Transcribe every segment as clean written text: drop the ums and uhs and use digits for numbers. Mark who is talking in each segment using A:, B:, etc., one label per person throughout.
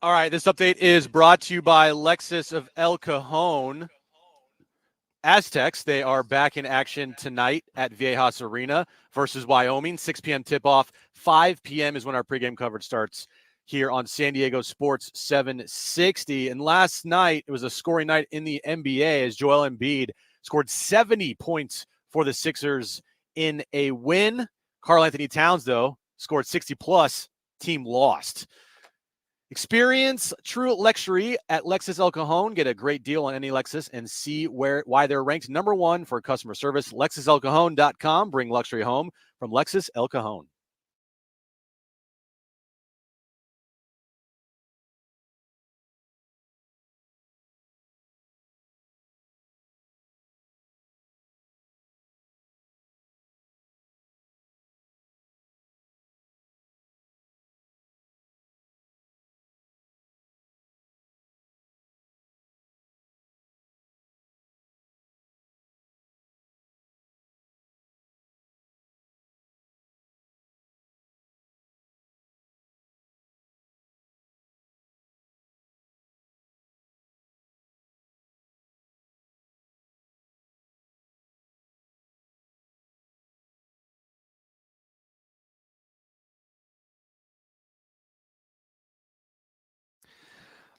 A: All right, this update is brought to you by Lexus of El Cajon. Aztecs, they are back in action tonight at Viejas Arena versus Wyoming. 6 p.m. tip-off. 5 p.m. is when our pregame coverage starts here on San Diego Sports 760. And last night, it was a scoring night in the NBA as Joel Embiid scored 70 points for the Sixers in a win. Karl Anthony Towns, though, scored 60-plus. Team lost. Experience true luxury at Lexus El Cajon. Get a great deal on any Lexus and see why they're ranked number one for customer service. LexusElCajon.com. Bring luxury home from Lexus El Cajon.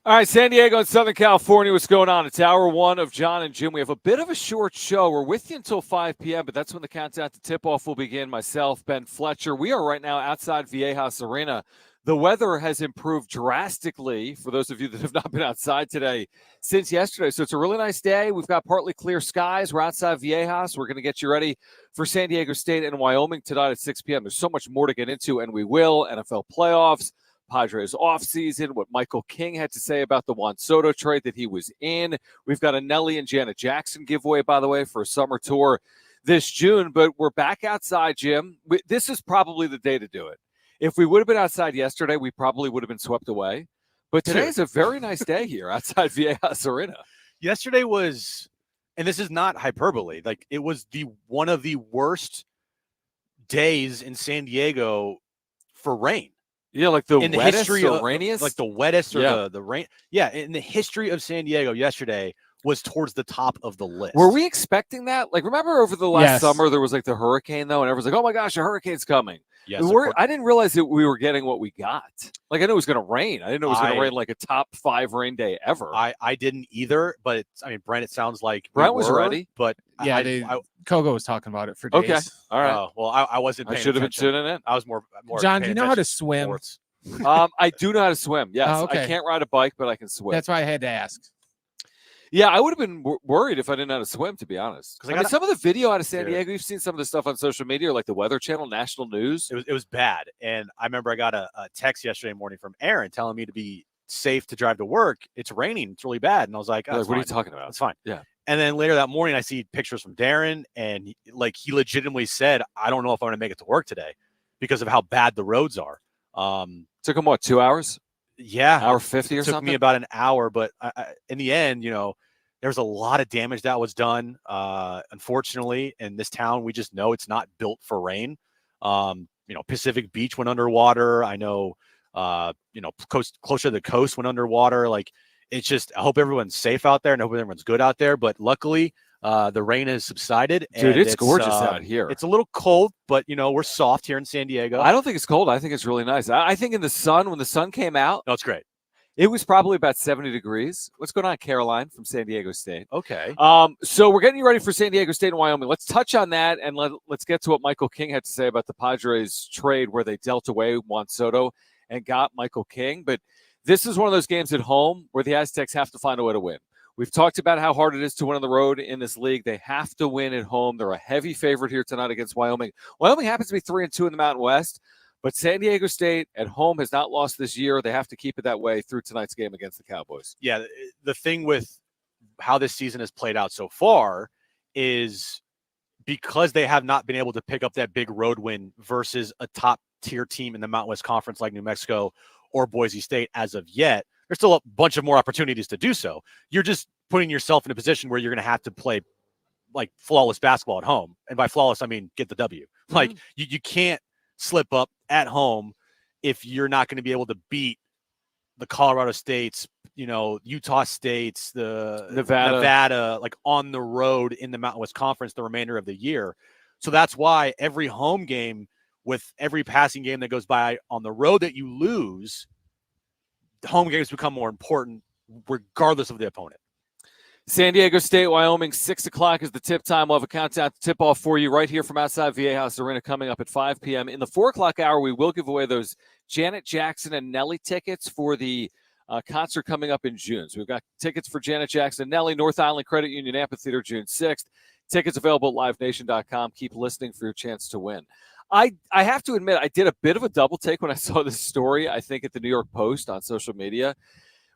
B: All right, San Diego and Southern California, what's going on? It's hour one of Jon and Jim. We have a bit of a short show. We're with you until 5 p.m., but that's when the countdown to tip-off will begin. Myself, Ben Fletcher. We are right now outside Viejas Arena. The weather has improved drastically for those of you that have not been outside today since yesterday. So it's a really nice day. We've got partly clear skies. We're outside Viejas. We're going to get you ready for San Diego State and Wyoming tonight at 6 p.m. There's so much more to get into, and we will. NFL playoffs. Padres offseason, what Michael King had to say about the Juan Soto trade that he was in. We've got a Nelly and Janet Jackson giveaway, by the way, for a summer tour this June. But we're back outside, Jim. This is probably the day to do it. If we would have been outside yesterday, we probably would have been swept away. But today is a very nice day here outside Viejas Arena.
A: Yesterday was, and this is not hyperbole, like it was one of the worst days in San Diego for rain.
B: Yeah, like the
A: in the
B: wettest
A: history
B: or rainiest?
A: like the wettest or the rain. Yeah, in the history of San Diego, yesterday was towards the top of the list.
B: Were we expecting that? Like, remember over the last summer, there was like the hurricane, though, and everyone's like, oh my gosh, a hurricane's coming.
A: Yes,
B: I didn't realize that we were getting what we got. Like, I knew it was going to rain. I didn't know it was going to rain like a top 5 rain day ever.
A: I didn't either, but Brent, it sounds like
B: Brent was ready.
A: But
C: yeah, Kogo was talking about it for days.
B: Okay, all right.
A: Well, I wasn't.
B: I should have been tuning in.
A: I was more.
C: Jon, do you know how to swim?
B: I do know how to swim. Yes,
C: okay.
B: I can't ride a bike, but I can swim.
C: That's why I had to ask.
B: Yeah, I would have been worried if I didn't know how to swim, to be honest. Because some of the video out of San Diego, you've seen some of the stuff on social media, like the Weather Channel, national news.
A: It was bad, and I remember I got a text yesterday morning from Aaron telling me to be safe to drive to work. It's raining. It's really bad, and I was like,
B: what are you talking about?
A: It's fine.
B: Yeah.
A: And then later that morning, I see pictures from Darren, and he legitimately said, "I don't know if I'm going to make it to work today because of how bad the roads are."
B: Took him, what, 2 hours?
A: Yeah.
B: Hour 50 or something?
A: It took me about an hour, but in the end, there's a lot of damage that was done. Unfortunately, in this town, we just know it's not built for rain. Pacific Beach went underwater. I know, closer to the coast went underwater. Like, it's just, I hope everyone's safe out there and I hope everyone's good out there. But luckily, the rain has subsided.
B: Dude, it's gorgeous out here.
A: It's a little cold, but, we're soft here in San Diego.
B: I don't think it's cold. I think it's really nice. I think in the sun, when the sun came out.
A: No, it's great.
B: It was probably about 70 degrees. What's going on, Caroline from San Diego State?
A: Okay.
B: So we're getting you ready for San Diego State and Wyoming. Let's touch on that, and let's get to what Michael King had to say about the Padres trade where they dealt away Juan Soto and got Michael King. But this is one of those games at home where the Aztecs have to find a way to win. We've talked about how hard it is to win on the road in this league. They have to win at home. They're a heavy favorite here tonight against Wyoming. Wyoming happens to be 3-2 in the Mountain West. But San Diego State at home has not lost this year. They have to keep it that way through tonight's game against the Cowboys.
A: Yeah, the thing with how this season has played out so far is because they have not been able to pick up that big road win versus a top-tier team in the Mountain West Conference like New Mexico or Boise State as of yet, there's still a bunch of more opportunities to do so. You're just putting yourself in a position where you're going to have to play like flawless basketball at home. And by flawless, I mean get the W. Mm-hmm. Like you can't slip up at home if you're not going to be able to beat the Colorado States, Utah States, the
B: Nevada,
A: like on the road in the Mountain West Conference the remainder of the year. So that's why every home game with every passing game that goes by on the road that you lose, home games become more important regardless of the opponent.
B: San Diego State, Wyoming, 6 o'clock is the tip time. We'll have a countdown to tip off for you right here from outside Viejas Arena coming up at 5 p.m. In the 4 o'clock hour, we will give away those Janet Jackson and Nelly tickets for the concert coming up in June. So we've got tickets for Janet Jackson and Nelly, North Island Credit Union Amphitheater, June 6th. Tickets available at livenation.com. Keep listening for your chance to win. I have to admit, I did a bit of a double take when I saw this story, I think, at the New York Post on social media.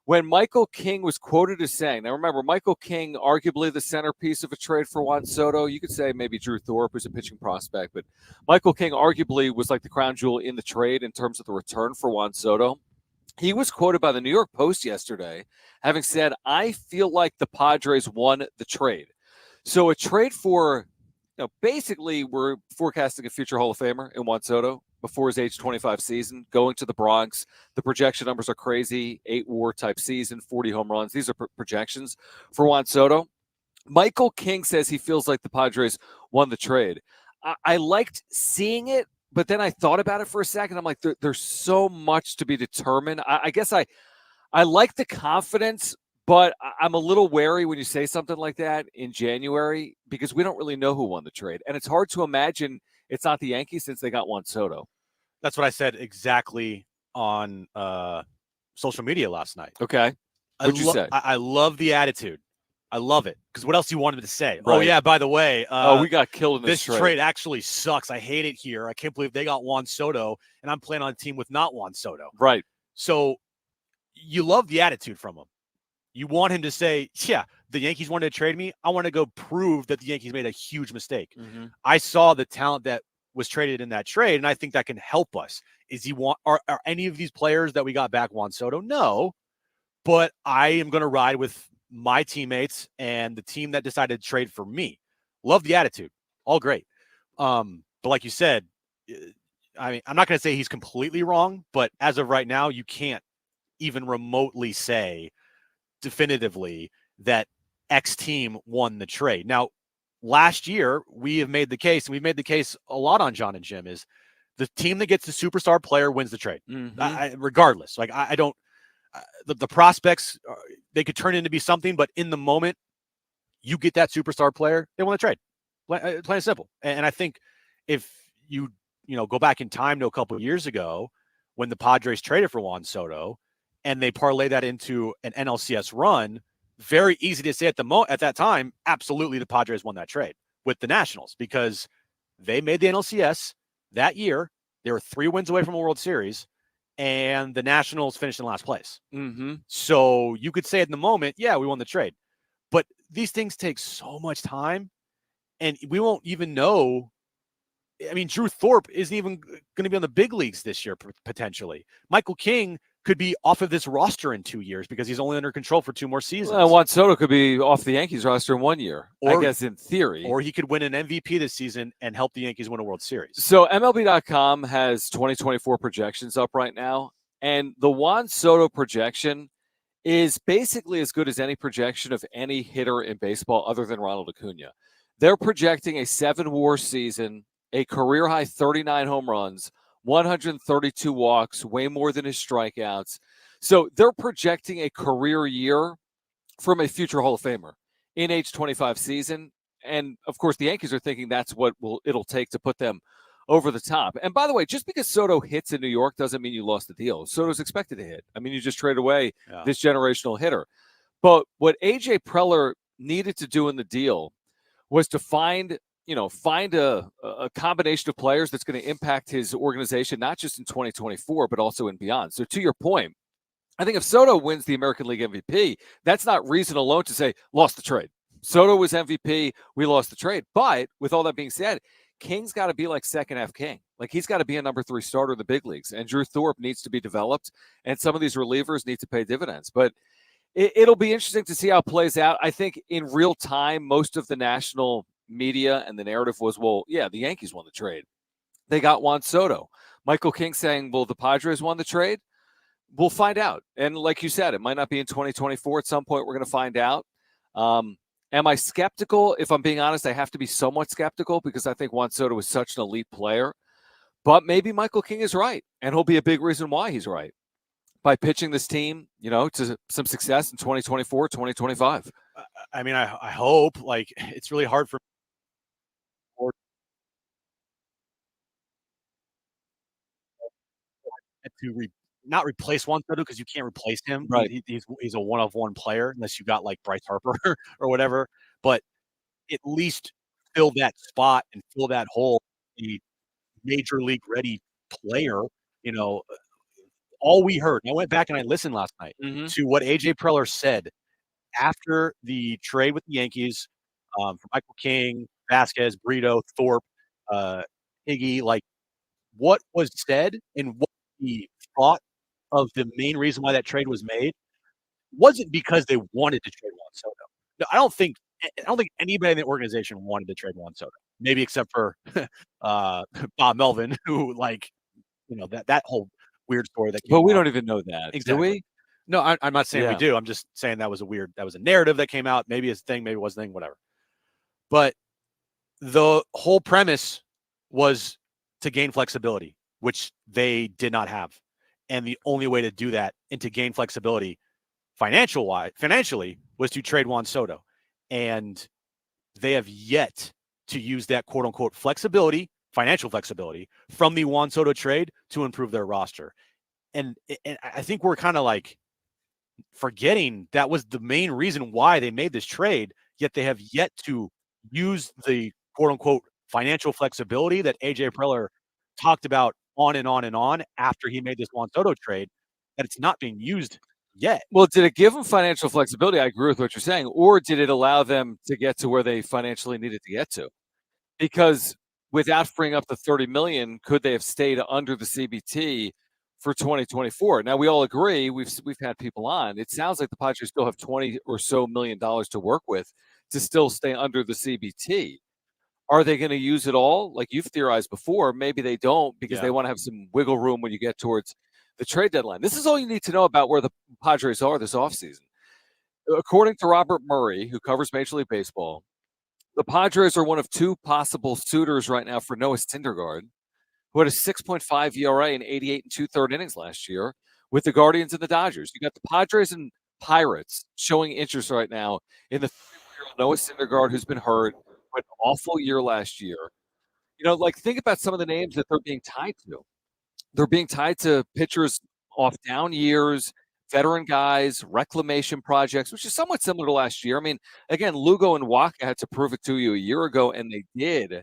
B: When Michael King was quoted as saying, now remember, Michael King, arguably the centerpiece of a trade for Juan Soto. You could say maybe Drew Thorpe, who's a pitching prospect, but Michael King arguably was like the crown jewel in the trade in terms of the return for Juan Soto. He was quoted by the New York Post yesterday having said, I feel like the Padres won the trade. So a trade for, basically we're forecasting a future Hall of Famer in Juan Soto before his age 25 season, going to the Bronx. The projection numbers are crazy, 8 WAR type season, 40 home runs. These are projections for Juan Soto. Michael King says he feels like the Padres won the trade. I liked seeing it, but then I thought about it for a second. I'm like, there's so much to be determined. I guess I like the confidence, but I'm a little wary when you say something like that in January because we don't really know who won the trade. And it's hard to imagine it's not the Yankees since they got Juan Soto.
A: That's what I said exactly on social media last night.
B: Okay. What'd you say?
A: I love the attitude. I love it. Because what else do you want him to say?
B: Right.
A: Oh, yeah, by the way.
B: We got killed in
A: this trade actually sucks. I hate it here. I can't believe they got Juan Soto, and I'm playing on a team with not Juan Soto.
B: Right.
A: So you love the attitude from him. You want him to say, yeah, the Yankees wanted to trade me. I want to go prove that the Yankees made a huge mistake.
B: Mm-hmm.
A: I saw the talent that was traded in that trade, and I think that can help us. Are any of these players that we got back Juan Soto? No, but I am going to ride with my teammates and the team that decided to trade for me. Love the attitude. All great. But like you said, I mean, I'm not going to say he's completely wrong, but as of right now, you can't even remotely say definitively that X team won the trade. Now, last year, we have made the case, and we've made the case a lot on Jon and Jim, is the team that gets the superstar player wins the trade.
B: Mm-hmm.
A: Regardless. Like, I don't the prospects, they could turn into be something, but in the moment, you get that superstar player, they won the trade. Plain and simple. And I think if you go back in time to a couple of years ago when the Padres traded for Juan Soto and they parlay that into an NLCS run, very easy to say at that time, absolutely the Padres won that trade with the Nationals because they made the NLCS that year. They were 3 wins away from a World Series, and the Nationals finished in last place.
B: Mm-hmm.
A: So you could say in the moment, yeah, we won the trade. But these things take so much time, and we won't even know. I mean, Drew Thorpe isn't even going to be on the big leagues this year, potentially. Michael King could be off of this roster in 2 years because he's only under control for 2 more seasons.
B: Juan Soto could be off the Yankees roster in 1 year, I guess, in theory.
A: Or he could win an MVP this season and help the Yankees win a World Series.
B: So MLB.com has 2024 projections up right now, and the Juan Soto projection is basically as good as any projection of any hitter in baseball other than Ronald Acuna. They're projecting a 7-WAR season, a career-high 39 home runs, 132 walks, way more than his strikeouts. So they're projecting a career year from a future Hall of Famer in age 25 season. And, of course, the Yankees are thinking that's what it'll take to put them over the top. And, by the way, just because Soto hits in New York doesn't mean you lost the deal. Soto's expected to hit. I mean, you just trade away this generational hitter. But what A.J. Preller needed to do in the deal was to find a combination of players that's going to impact his organization, not just in 2024, but also in beyond. So to your point, I think if Soto wins the American League MVP, that's not reason alone to say, lost the trade. Soto was MVP, we lost the trade. But with all that being said, King's got to be like second half King. Like he's got to be a number 3 starter in the big leagues. And Drew Thorpe needs to be developed. And some of these relievers need to pay dividends. But it'll be interesting to see how it plays out. I think in real time, most of the national media and the narrative was, well, yeah, the Yankees won the trade. They got Juan Soto. Michael King saying, well, the Padres won the trade. we'll find out. And like you said, it might not be in 2024. At some point, we're going to find out. Am I skeptical? If I'm being honest, I have to be somewhat skeptical because I think Juan Soto is such an elite player. But maybe Michael King is right, and he'll be a big reason why he's right by pitching this team, to some success in 2024, 2025.
A: I mean, I hope. Like, it's really hard for to not replace Juan Soto because you can't replace him.
B: Right.
A: He's a one-of-one player unless you got like Bryce Harper or whatever. But at least fill that spot and fill that hole. The major league ready player. All we heard. I went back and I listened last night to what AJ Preller said after the trade with the Yankees for Michael King, Vasquez, Brito, Thorpe, Higgy. Like, what was said and what he thought of the main reason why that trade was made wasn't because they wanted to trade Juan Soto. No, I don't think anybody in the organization wanted to trade Juan Soto. Maybe except for Bob Melvin, who that whole weird story that came
B: But we
A: out.
B: don't even know that.
A: Exactly.
B: Do we?
A: No, I'm not saying we do. I'm just saying that was a narrative that came out. Maybe it's a thing, maybe it wasn't a thing, whatever. But the whole premise was to gain flexibility, which they did not have. And the only way to do that and to gain flexibility financially was to trade Juan Soto. And they have yet to use that quote unquote flexibility, financial flexibility from the Juan Soto trade to improve their roster. And I think we're kind of like forgetting that was the main reason why they made this trade, yet they have yet to use the quote unquote financial flexibility that AJ Preller talked about on and on and on after he made this Juan Soto trade, that it's not being used yet.
B: Well, did it give them financial flexibility? I agree with what you're saying. Or did it allow them to get to where they financially needed to get to? Because without freeing up the $30 million, could they have stayed under the CBT for 2024? Now, we all agree, we've had people on. It sounds like the Padres still have $20 or so million to work with to still stay under the CBT. Are they going to use it all? Like you've theorized before, maybe they don't because they want to have some wiggle room when you get towards the trade deadline. This is all you need to know about where the Padres are this offseason. According to Robert Murray, who covers Major League Baseball, the Padres are one of two possible suitors right now for Noah Syndergaard, who had a 6.5 ERA in 88 and 2/3 innings last year with the Guardians and the Dodgers. You got the Padres and Pirates showing interest right now in the 30-year-old Noah Syndergaard, who's been hurt, had an awful year last year. Think about some of the names that they're being tied to. They're being tied to pitchers off down years, veteran guys, reclamation projects, which is somewhat similar to last year. I mean, again, Lugo and Waka had to prove it to you a year ago, and they did.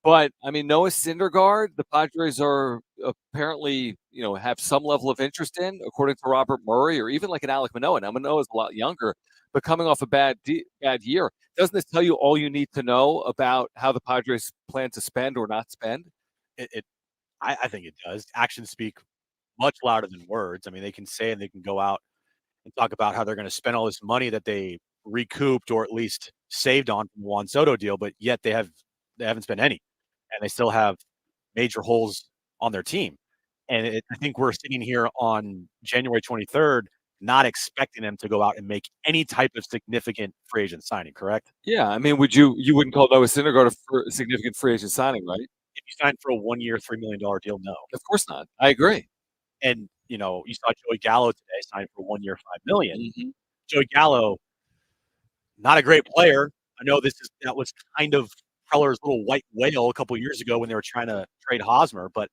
B: But, I mean, Noah Syndergaard, the Padres are apparently, have some level of interest in, according to Robert Murray, or even like an Alek Manoah. Now, Manoah is a lot younger, but coming off a bad year. Doesn't this tell you all you need to know about how the Padres plan to spend or not spend?
A: I think it does. Actions speak much louder than words. I mean, they can say and they can go out and talk about how they're going to spend all this money that they recouped or at least saved on from the Juan Soto deal, but yet they haven't spent any, and they still have major holes on their team. And I think we're sitting here on January 23rd, not expecting them to go out and make any type of significant free agent signing, correct?
B: Yeah, I mean, you wouldn't call Noah Syndergaard a significant free agent signing, right?
A: If you sign for a 1-year, $3 million deal, no.
B: Of course not. I agree.
A: And, you saw Joey Gallo today signed for 1 year, $5 million. Joey Gallo, not a great player. I know that was kind of Preller's little white whale a couple of years ago when they were trying to trade Hosmer, but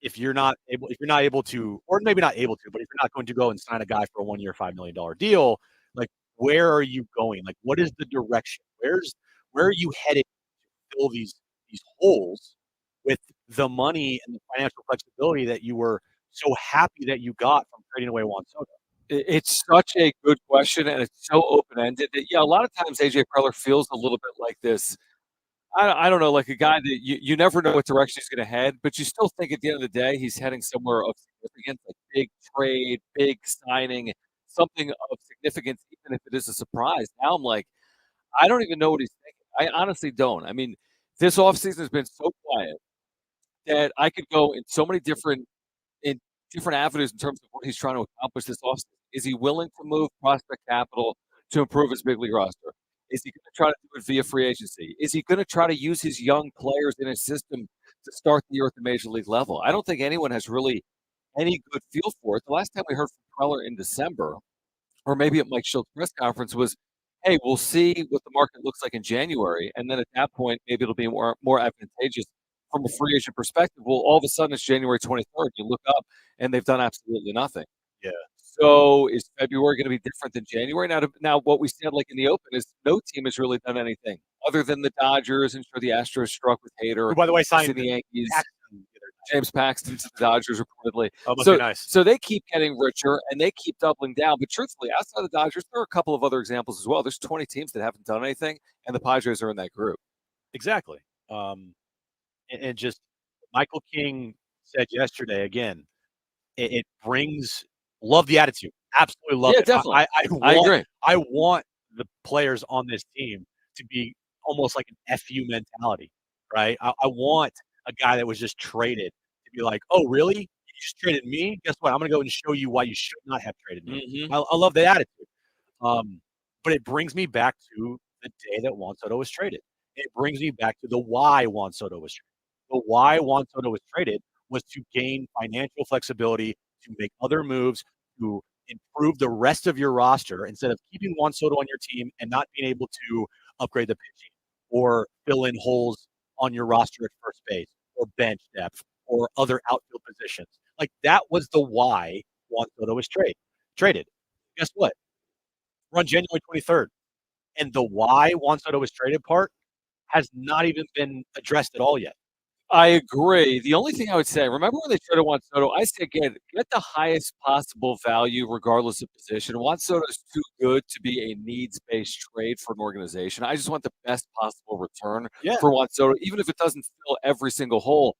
A: if you're not able to, or maybe not able to, but if you're not going to go and sign a guy for a 1 year, $5 million deal, like, where are you going? Like, what is the direction? Where are you headed to fill these holes with the money and the financial flexibility that you were so happy that you got from trading away Juan Soto?
B: It's such a good question, and it's so open-ended that, a lot of times AJ Preller feels a little bit like this. I don't know, like a guy that you never know what direction he's going to head, but you still think at the end of the day he's heading somewhere of significance, like big trade, big signing, something of significance, even if it is a surprise. Now I'm like, I don't even know what he's thinking. I honestly don't. I mean, this offseason has been so quiet that I could go in different avenues in terms of what he's trying to accomplish this offseason. Is he willing to move prospect capital to improve his big league roster? Is he going to try to do it via free agency? Is he going to try to use his young players in his system to start the year at the major league level? I don't think anyone has really any good feel for it. The last time we heard from Preller in December, or maybe at Mike Schultz's press conference, was, hey, we'll see what the market looks like in January, and then at that point, maybe it'll be more advantageous from a free agent perspective. Well, all of a sudden, it's January 23rd. You look up, and they've done absolutely nothing.
A: Yeah.
B: So is February going to be different than January? Now, what we said, like in the Open, is no team has really done anything other than the Dodgers, and sure the Astros struck with Hader.
A: Who, by the way, signed
B: the Yankees.
A: Paxton.
B: James Paxton to the Dodgers reportedly.
A: Oh, must be nice.
B: So they keep getting richer and they keep doubling down. But truthfully, outside of the Dodgers, there are a couple of other examples as well. There's 20 teams that haven't done anything, and the Padres are in that group.
A: Exactly. And just Michael King said yesterday again, it brings love the attitude. Absolutely love it.
B: Definitely.
A: I
B: agree.
A: I want the players on this team to be almost like an FU mentality, right? I want a guy that was just traded to be like, oh, really? You just traded me? Guess what? I'm going to go and show you why you should not have traded me.
B: Mm-hmm.
A: I love the attitude. But it brings me back to the day that Juan Soto was traded. It brings me back to the why Juan Soto was traded. The why Juan Soto was traded was to gain financial flexibility, to make other moves, to improve the rest of your roster instead of keeping Juan Soto on your team and not being able to upgrade the pitching or fill in holes on your roster at first base or bench depth or other outfield positions. Like that was the why Juan Soto was traded. Guess what? We're on January 23rd. And the why Juan Soto was traded part has not even been addressed at all yet.
B: I agree. The only thing I would say, remember when they traded Juan Soto, I said, get the highest possible value regardless of position. Juan Soto is too good to be a needs-based trade for an organization. I just want the best possible return for Juan Soto, even if it doesn't fill every single hole.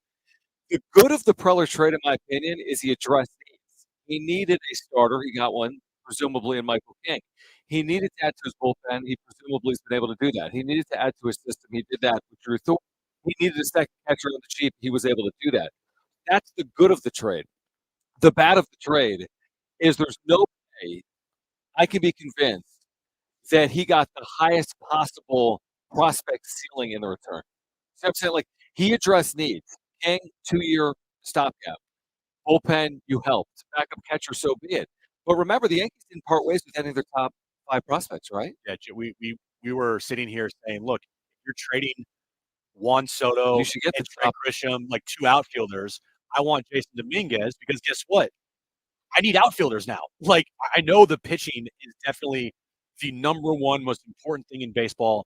B: The good of the Preller trade, in my opinion, is he addressed needs. He needed a starter. He got one, presumably in Michael King. He needed to add to his bullpen. He presumably has been able to do that. He needed to add to his system. He did that with Drew Thorpe. He needed a second catcher on the cheap. He was able to do that. That's the good of the trade. The bad of the trade is there's no way I can be convinced that he got the highest possible prospect ceiling in the return. So I'm saying, like, he addressed needs. King, 2-year stopgap. Bullpen, you helped. Backup catcher, so be it. But remember, the Yankees didn't part ways with any of their top 5 prospects, right?
A: Yeah, we were sitting here saying, look, if you're trading Juan Soto
B: you should get
A: and Trent Grisham, like 2 outfielders, I want Jason Dominguez because guess what? I need outfielders now. Like, I know the pitching is definitely the number one most important thing in baseball.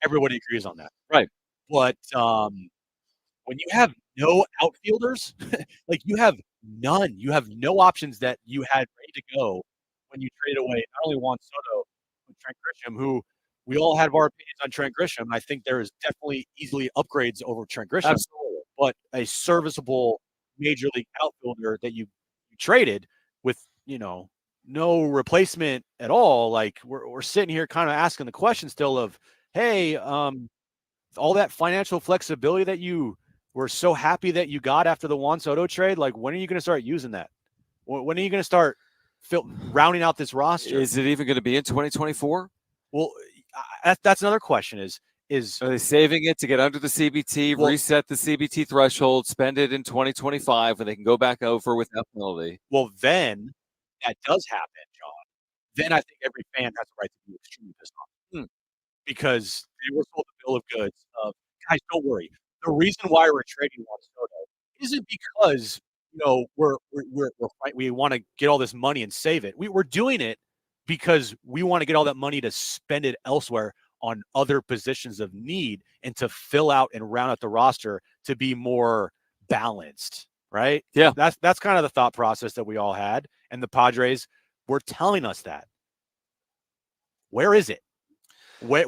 A: Everybody agrees on that.
B: Right.
A: But when you have no outfielders, like you have none. You have no options that you had ready to go when you traded away not only Juan Soto, but Trent Grisham, who we all have our opinions on Trent Grisham. I think there is definitely easily upgrades over Trent Grisham.
B: Absolutely.
A: But a serviceable major league outfielder that you traded with, no replacement at all. Like we're sitting here kind of asking the question still of, hey, all that financial flexibility that you were so happy that you got after the Juan Soto trade, like when are you going to start using that? When are you going to start rounding out this roster?
B: Is it even going to be in 2024?
A: Well, that's another question is
B: are they saving it to get under the CBT, reset the CBT threshold, spend it in 2025 when they can go back over with that penalty?
A: Well, then that does happen, John. Then I think every fan has a right to be extremely pissed off because they were sold the bill of goods of, guys, don't worry. The reason why we're trading Juan Soto isn't because we want to get all this money and save it. We're doing it because we want to get all that money to spend it elsewhere on other positions of need and to fill out and round out the roster to be more balanced, right?
B: Yeah.
A: That's kind of the thought process that we all had. And the Padres were telling us that. Where is it? When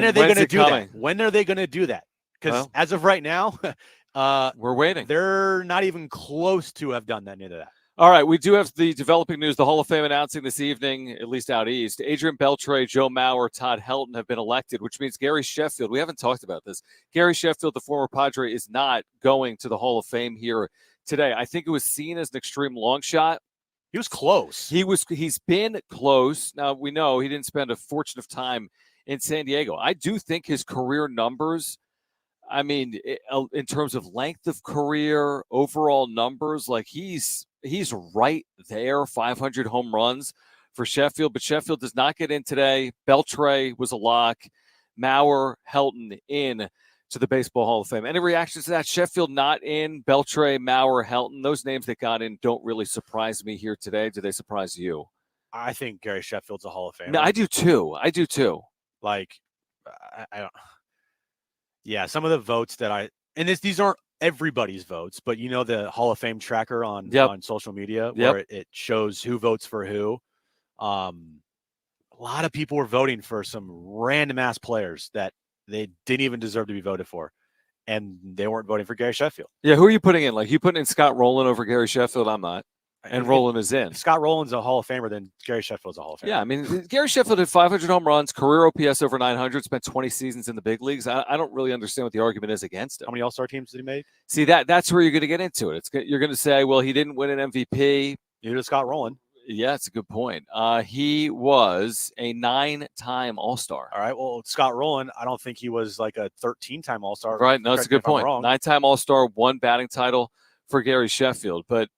A: are they going to do that? When are they going to do that? Because as of right now,
B: we're waiting.
A: They're not even close to have done that, neither that.
B: All right, we do have the developing news. The Hall of Fame announcing this evening, at least out east. Adrian Beltre, Joe Mauer, Todd Helton have been elected, which means Gary Sheffield, we haven't talked about this. Gary Sheffield, the former Padre, is not going to the Hall of Fame here today. I think it was seen as an extreme long shot.
A: He was close.
B: He's been close. Now, we know he didn't spend a fortune of time in San Diego. I do think his career numbers, I mean, in terms of length of career, overall numbers, like he's right there, 500 home runs for Sheffield. But Sheffield does not get in today. Beltre was a lock. Mauer, Helton in to the Baseball Hall of Fame. Any reactions to that? Sheffield not in, Beltre, Mauer, Helton, those names that got in don't really surprise me here today. Do they surprise you?
A: I think Gary Sheffield's a Hall of Famer.
B: No, I do too.
A: Like, I don't. Yeah, some of the votes that these aren't everybody's votes, but the Hall of Fame tracker on social media where it shows who votes for who. A lot of people were voting for some random ass players that they didn't even deserve to be voted for, and they weren't voting for Gary Sheffield.
B: Yeah, who are you putting in? Like, you putting in Scott Rowland over Gary Sheffield? I'm not. And Rowland is in.
A: If Scott Rowland's a Hall of Famer, then Gary Sheffield's a Hall of Famer.
B: Yeah, I mean, Gary Sheffield had 500 home runs, career OPS over 900, spent 20 seasons in the big leagues. I don't really understand what the argument is against him.
A: How many All-Star teams did he make?
B: See, that's where you're going to get into it. You're going to say, well, he didn't win an MVP.
A: Neither did Scott Rowland.
B: Yeah, it's a good point. He was a 9-time All-Star.
A: All right. Well, Scott Rowland, I don't think he was like a 13-time All-Star.
B: Right. No, it's a good point. 9-time All-Star, 1 batting title for Gary Sheffield. But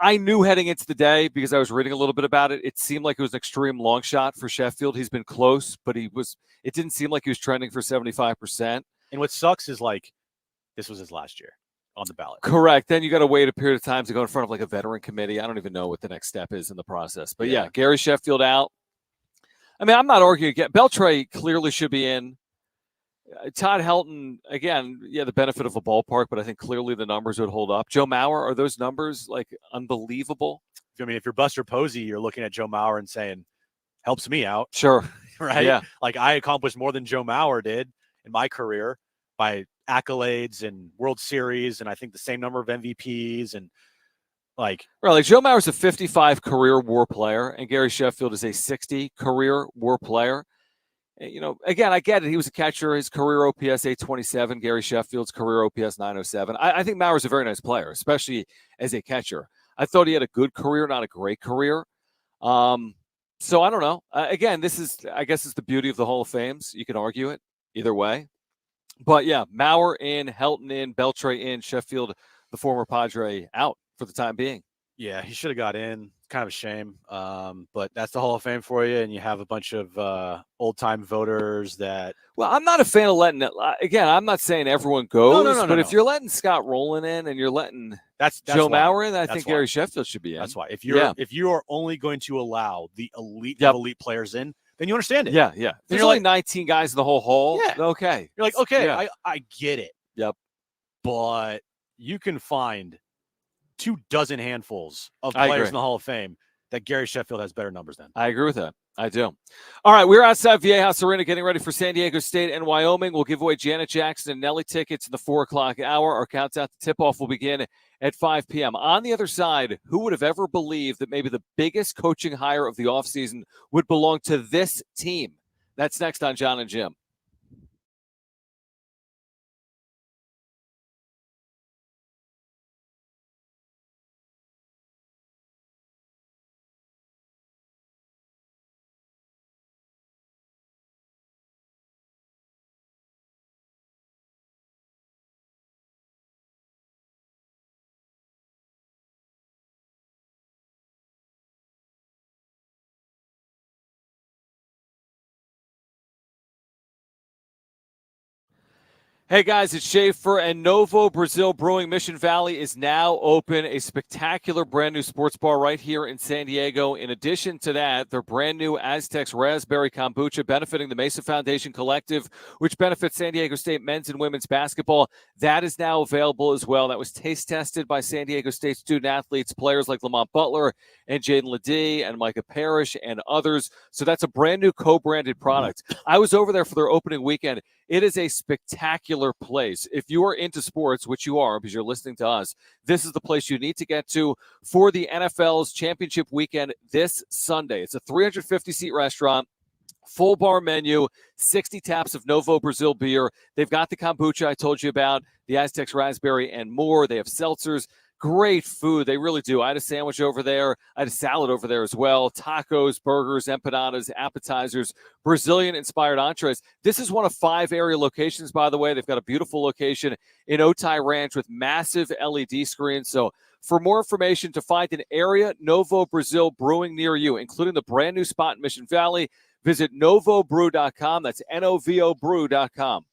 B: I knew heading into the day, because I was reading a little bit about it, it seemed like it was an extreme long shot for Sheffield. He's been close, but it didn't seem like he was trending for 75%.
A: And what sucks is, like, this was his last year on the ballot.
B: Correct. Then you got to wait a period of time to go in front of like a veteran committee. I don't even know what the next step is in the process. But yeah, Gary Sheffield out. I mean, I'm not arguing again. Beltre clearly should be in. Todd Helton, again, the benefit of a ballpark, but I think clearly the numbers would hold up. Joe Mauer, are those numbers like unbelievable?
A: I mean, if you're Buster Posey, you're looking at Joe Mauer and saying, helps me out.
B: Sure.
A: Right?
B: Yeah.
A: Like, I accomplished more than Joe Mauer did in my career by accolades and World Series, and I think the same number of MVPs, and like
B: Joe Mauer's a 55 career WAR player, and Gary Sheffield is a 60 career WAR player. And, again, I get it. He was a catcher. His career OPS 827. Gary Sheffield's career OPS 907. I think Mauer's a very nice player, especially as a catcher. I thought he had a good career, not a great career. So I don't know. Again, I guess it's the beauty of the Hall of Fames. You can argue it either way. But yeah, Mauer in, Helton in, Beltre in, Sheffield, the former Padre, out for the time being.
A: Yeah, he should have got in. Kind of a shame. But that's the Hall of Fame for you, and you have a bunch of old-time voters that...
B: Well, I'm not a fan of letting it... Again, I'm not saying everyone goes,
A: no,
B: if you're letting Scott Rowland in and you're letting
A: that's
B: Joe
A: why.
B: Mauer in, I
A: that's
B: think
A: why.
B: Gary Sheffield should be in.
A: That's why. If you are only going to allow the elite players in, then you understand it.
B: Yeah. There's only 19 guys in the whole hall.
A: Yeah.
B: Okay.
A: You're like, okay, I get it.
B: Yep.
A: But you can find 24 handfuls of players in the Hall of Fame that Gary Sheffield has better numbers than.
B: I agree with that. I do. All right, we're outside Viejas Arena getting ready for San Diego State and Wyoming. We'll give away Janet Jackson and Nelly tickets in the 4 o'clock hour. Our countdown to tip-off will begin at 5 p.m. On the other side, who would have ever believed that maybe the biggest coaching hire of the offseason would belong to this team? That's next on Jon and Jim. Hey guys, it's Schaefer, and Novo Brazil Brewing Mission Valley is now open, a spectacular brand new sports bar right here in San Diego. In addition to that, their brand new Aztecs Raspberry Kombucha benefiting the Mesa Foundation Collective, which benefits San Diego State men's and women's basketball. That is now available as well. That was taste tested by San Diego State student athletes, players like Lamont Butler and Jaden Ledee and Micah Parrish and others. So that's a brand new co-branded product. I was over there for their opening weekend. It is a spectacular place. If you are into sports, which you are because you're listening to us, this is the place you need to get to for the NFL's championship weekend this Sunday. It's a 350-seat restaurant, full bar menu, 60 taps of Novo Brazil beer. They've got the kombucha I told you about, the Aztecs Raspberry, and more. They have seltzers, great food. They really do. I had a sandwich over there. I had a salad over there as well. Tacos, burgers, empanadas, appetizers, Brazilian-inspired entrees. This is one of 5 area locations, by the way. They've got a beautiful location in Otay Ranch with massive LED screens. So for more information, to find an area Novo Brazil brewing near you, including the brand new spot in Mission Valley, visit novobrew.com. That's Novo brew.com.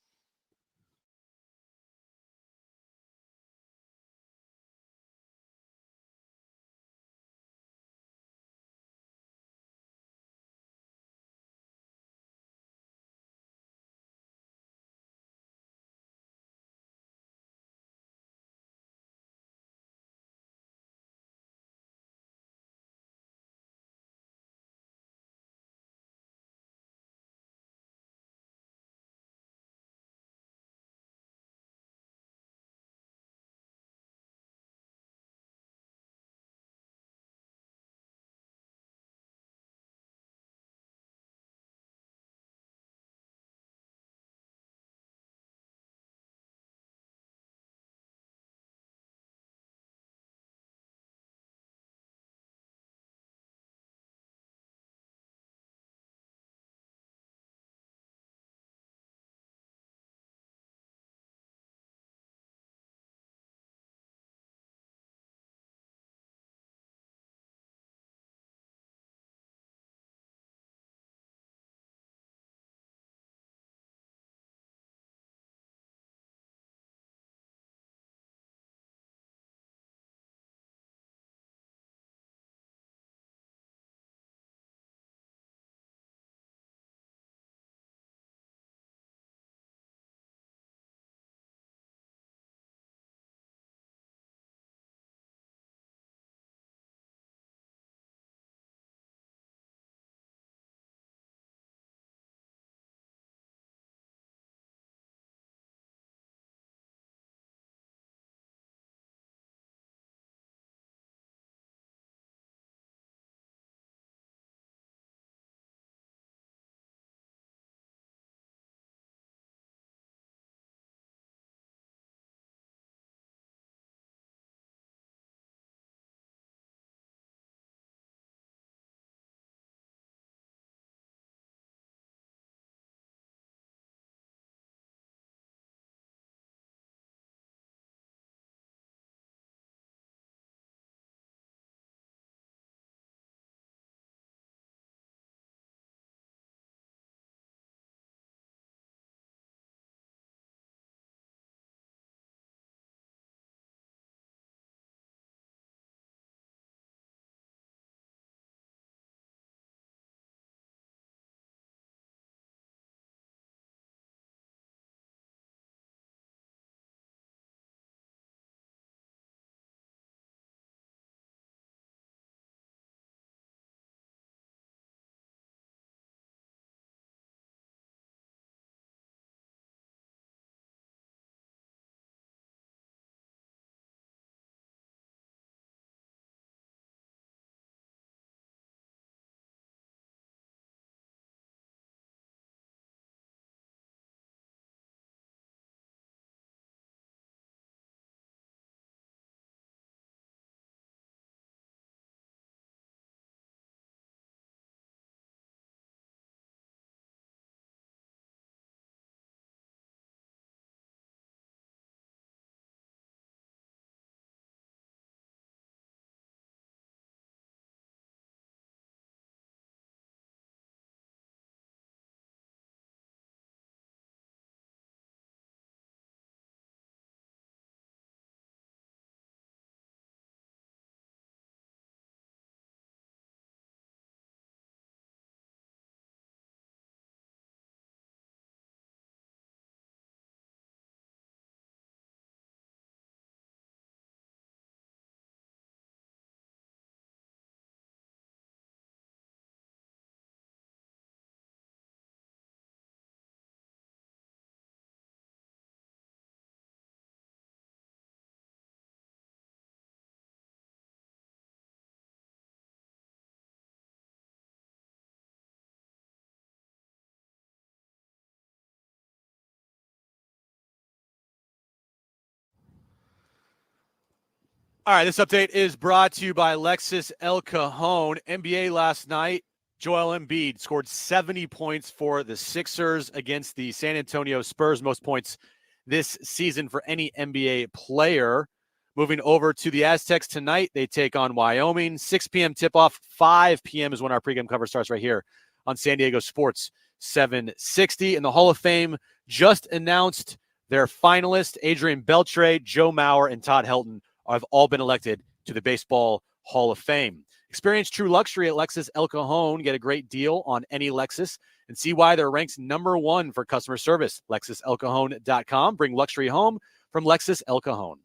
A: All right, this update is brought to you by Lexus El Cajon. NBA last night, Joel Embiid scored 70 points for the Sixers against the San Antonio Spurs, most points this season for any NBA player. Moving over to the Aztecs tonight, they take on Wyoming. 6 p.m. tip-off, 5 p.m. is when our pregame cover starts right here on San Diego Sports 760. And the Hall of Fame just announced their finalists. Adrian Beltre, Joe Mauer, and Todd Helton have all been elected to the Baseball Hall of Fame. Experience true luxury at Lexus El Cajon. Get a great deal on any Lexus and see why they're ranked #1 for customer service. LexusElCajon.com. Bring luxury home from Lexus El Cajon.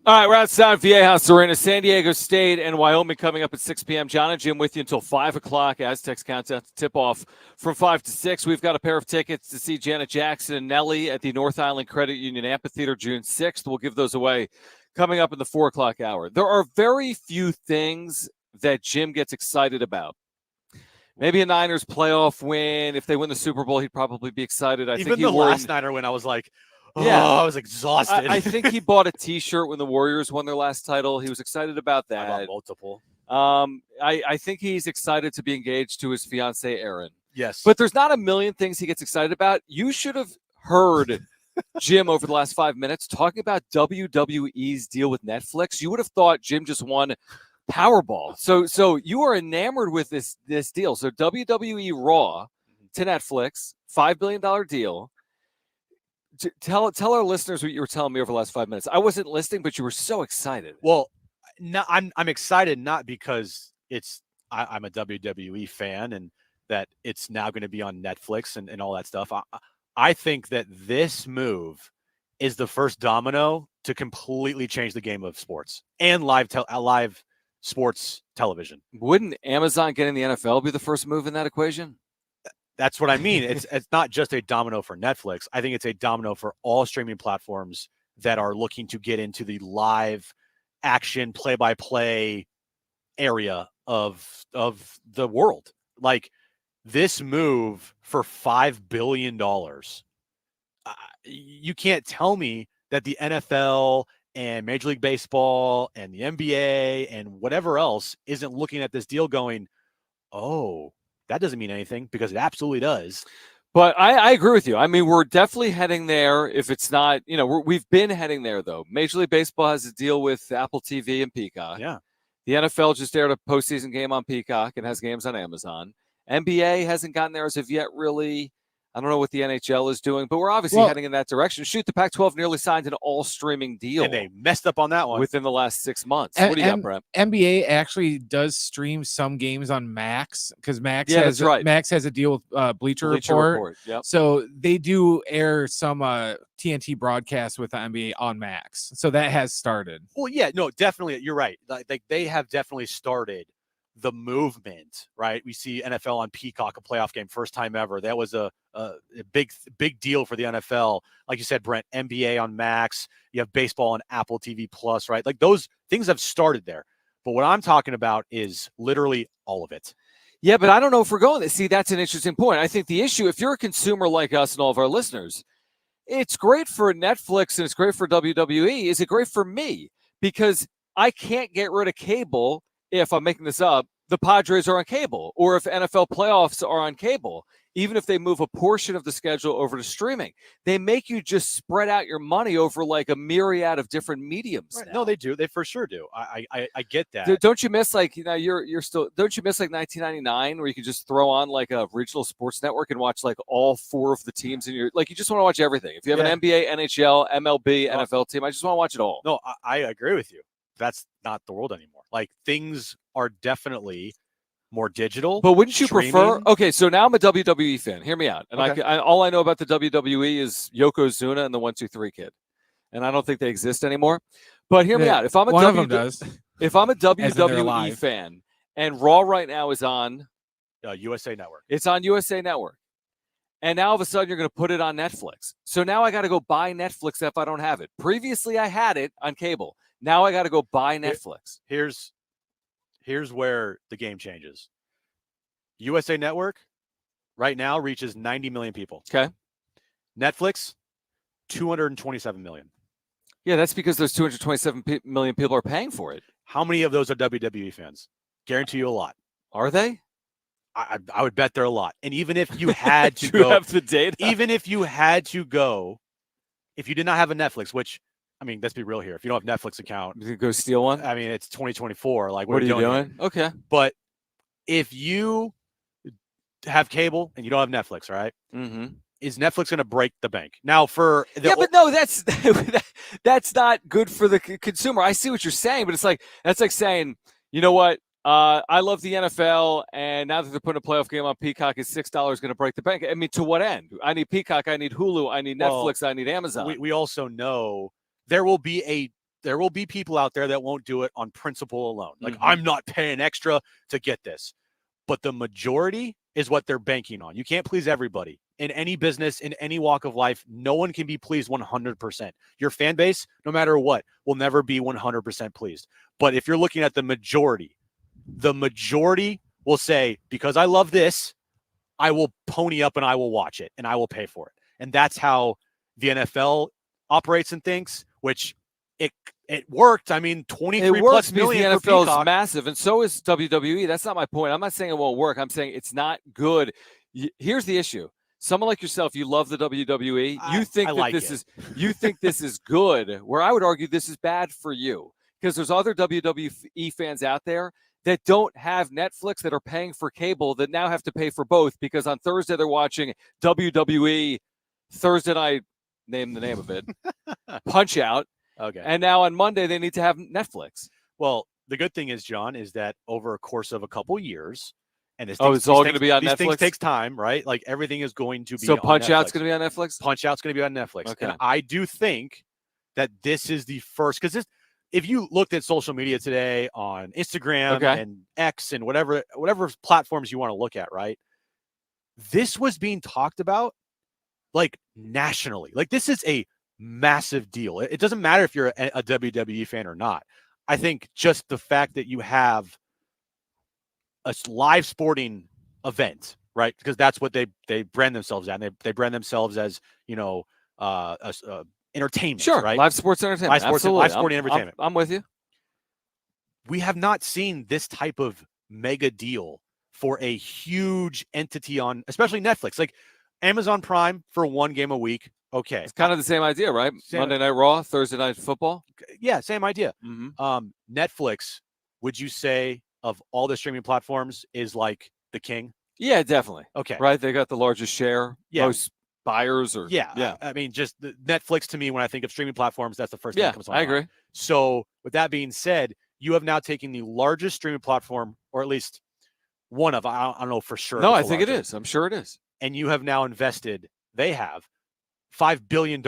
B: All right, we're outside Viejas Arena, San Diego State and Wyoming coming up at 6 p.m. Jon and Jim with you until 5 o'clock. Aztecs countdown to tip-off from 5 to 6. We've got a pair of tickets to see Janet Jackson and Nelly at the North Island Credit Union Amphitheater June 6th. We'll give those away coming up in the 4 o'clock hour. There are very few things that Jim gets excited about. Maybe a Niners playoff win. If they win the Super Bowl, he'd probably be excited.
A: Even the last Niner win, I was like,
B: yeah,
A: I was exhausted.
B: I think he bought a T-shirt when the Warriors won their last title. He was excited about that.
A: I bought multiple.
B: I think he's excited to be engaged to his fiancée, Erin.
A: Yes.
B: But there's not a million things he gets excited about. You should have heard Jim over the last 5 minutes talking about WWE's deal with Netflix. You would have thought Jim just won Powerball. So you are enamored with this deal. So WWE Raw to Netflix, $5 billion deal. Tell our listeners what you were telling me over the last 5 minutes. I wasn't listening, but you were so excited.
A: Well, no, I'm excited not because I'm a WWE fan and that it's now going to be on Netflix and all that stuff. I think that this move is the first domino to completely change the game of sports and live sports television.
B: Wouldn't Amazon getting the NFL be the first move in that equation?
A: That's what I mean. It's not just a domino for Netflix. I think it's a domino for all streaming platforms that are looking to get into the live action play-by-play area of the world. Like this move for $5 billion. You can't tell me that the NFL and Major League Baseball and the NBA and whatever else isn't looking at this deal going, oh, that doesn't mean anything, because it absolutely does.
B: But I agree with you. I mean, we're definitely heading there. If it's not, we've been heading there, though. Major League Baseball has a deal with Apple TV and Peacock.
A: Yeah.
B: The NFL just aired a postseason game on Peacock and has games on Amazon. NBA hasn't gotten there as of yet, really. I don't know what the NHL is doing, but we're obviously heading in that direction. Shoot, the Pac-12 nearly signed an all-streaming deal.
A: And they messed up on that one.
B: Within the last 6 months. What do you got, Brent?
C: NBA actually does stream some games on Max because Max has a deal with Bleacher Report.
B: Yep.
C: So they do air some TNT broadcasts with the NBA on Max. So that has started.
A: Well, yeah, no, definitely. You're right. Like they have definitely started the movement, right? We see NFL on Peacock, a playoff game, first time ever. That was a big deal for the NFL. Like you said, Brent, NBA on Max. You have baseball on Apple TV Plus, right? Like those things have started there. But what I'm talking about is literally all of it.
B: Yeah, but I don't know if we're going there. See, that's an interesting point. I think the issue, if you're a consumer like us and all of our listeners, it's great for Netflix and it's great for WWE. Is it great for me? Because I can't get rid of cable if, I'm making this up, the Padres are on cable, or if NFL playoffs are on cable, even if they move a portion of the schedule over to streaming. They make you just spread out your money over like a myriad of different mediums.
A: Right. No, they do. They for sure do. I get that.
B: Don't you miss don't you miss like 1999 where you could just throw on like a regional sports network and watch like all 4 of the teams in your, like you just want to watch everything. If you have an NBA, NHL, MLB, NFL team, I just want to watch it all.
A: No, I agree with you. That's not the world anymore. Like things are definitely more digital.
B: But wouldn't you prefer? Okay, so now I'm a WWE fan. Hear me out. And all I know about the WWE is Yokozuna and the 1-2-3 Kid, and I don't think they exist anymore. But hear me out. If I'm a WWE fan, and Raw right now is on
A: USA Network,
B: it's on USA Network, and now all of a sudden you're going to put it on Netflix. So now I got to go buy Netflix if I don't have it. Previously, I had it on cable. Now I got to go buy Netflix.
A: Here's where the game changes. USA Network right now reaches 90 million people.
B: Okay.
A: Netflix, 227 million.
B: Yeah, that's because those 227 million people are paying for it.
A: How many of those are WWE fans? Guarantee you a lot.
B: Are they?
A: I would bet they're a lot. And even if you had to
B: you
A: go,
B: have the data.
A: Even if you had to go, if you did not have a Netflix, which, I mean, let's be real here. If you don't have a Netflix account,
B: you go steal one.
A: I mean, it's 2024. Like,
B: what are you doing? Okay.
A: But if you have cable and you don't have Netflix, right?
B: Mm-hmm.
A: Is Netflix going to break the bank? Now, for the
B: but no, that's not good for the consumer. I see what you're saying, but that's like saying, you know what? I love the NFL, and now that they're putting a playoff game on Peacock, is $6 going to break the bank? I mean, to what end? I need Peacock, I need Hulu, I need Netflix, I need Amazon.
A: We also know there will be people out there that won't do it on principle alone. Like, I'm not paying extra to get this. But the majority is what they're banking on. You can't please everybody. In any business, in any walk of life, no one can be pleased 100%. Your fan base, no matter what, will never be 100% pleased. But if you're looking at the majority will say, because I love this, I will pony up and I will watch it and I will pay for it. And that's how the NFL operates and thinks, which it worked. I mean, 23 plus million.
B: The NFL is massive, and so is WWE. That's not my point. I'm not saying it won't work. I'm saying it's not good. Here's the issue. Someone like yourself, you love the WWE. You think this is good, where I would argue this is bad for you, because there's other WWE fans out there that don't have Netflix, that are paying for cable, that now have to pay for both, because on Thursday they're watching WWE Thursday Night, name the name of it, Punch Out.
A: Okay.
B: And now on Monday they need to have Netflix.
A: Well, the good thing is, John, is that over a course of a couple years, and
B: it's all going to be on Netflix?
A: These things takes time, right? Like, everything is going to be
B: so
A: on
B: Punch Out's
A: Netflix.
B: going to be on Netflix?
A: Punch Out's going to be on Netflix.
B: Okay.
A: And I do think that this is the first, because if you looked at social media today on Instagram and X and whatever platforms you want to look at, right? This was being talked about like nationally. Like, this is a massive deal. It doesn't matter if you're a WWE fan or not. I think just the fact that you have a live sporting event, right? Because that's what they brand themselves at. And they brand themselves as, entertainment,
B: sure,
A: right?
B: Live sports entertainment.
A: Live sporting entertainment.
B: I'm with you.
A: We have not seen this type of mega deal for a huge entity on, especially Netflix. Like, Amazon Prime for one game a week. Okay.
B: It's kind of the same idea, right? Monday Night Raw, Thursday Night Football.
A: Yeah, same idea.
B: Mm-hmm.
A: Netflix, would you say, of all the streaming platforms, is like the king?
B: Yeah, definitely.
A: Okay.
B: Right? They got the largest share, most buyers.
A: Yeah. I mean, just Netflix, to me, when I think of streaming platforms, that's the first thing that comes to my mind.
B: I agree.
A: So with that being said, you have now taken the largest streaming platform, or at least one of, I don't know for sure.
B: No, I think it is. I'm sure it is.
A: And you have now invested, they have $5 billion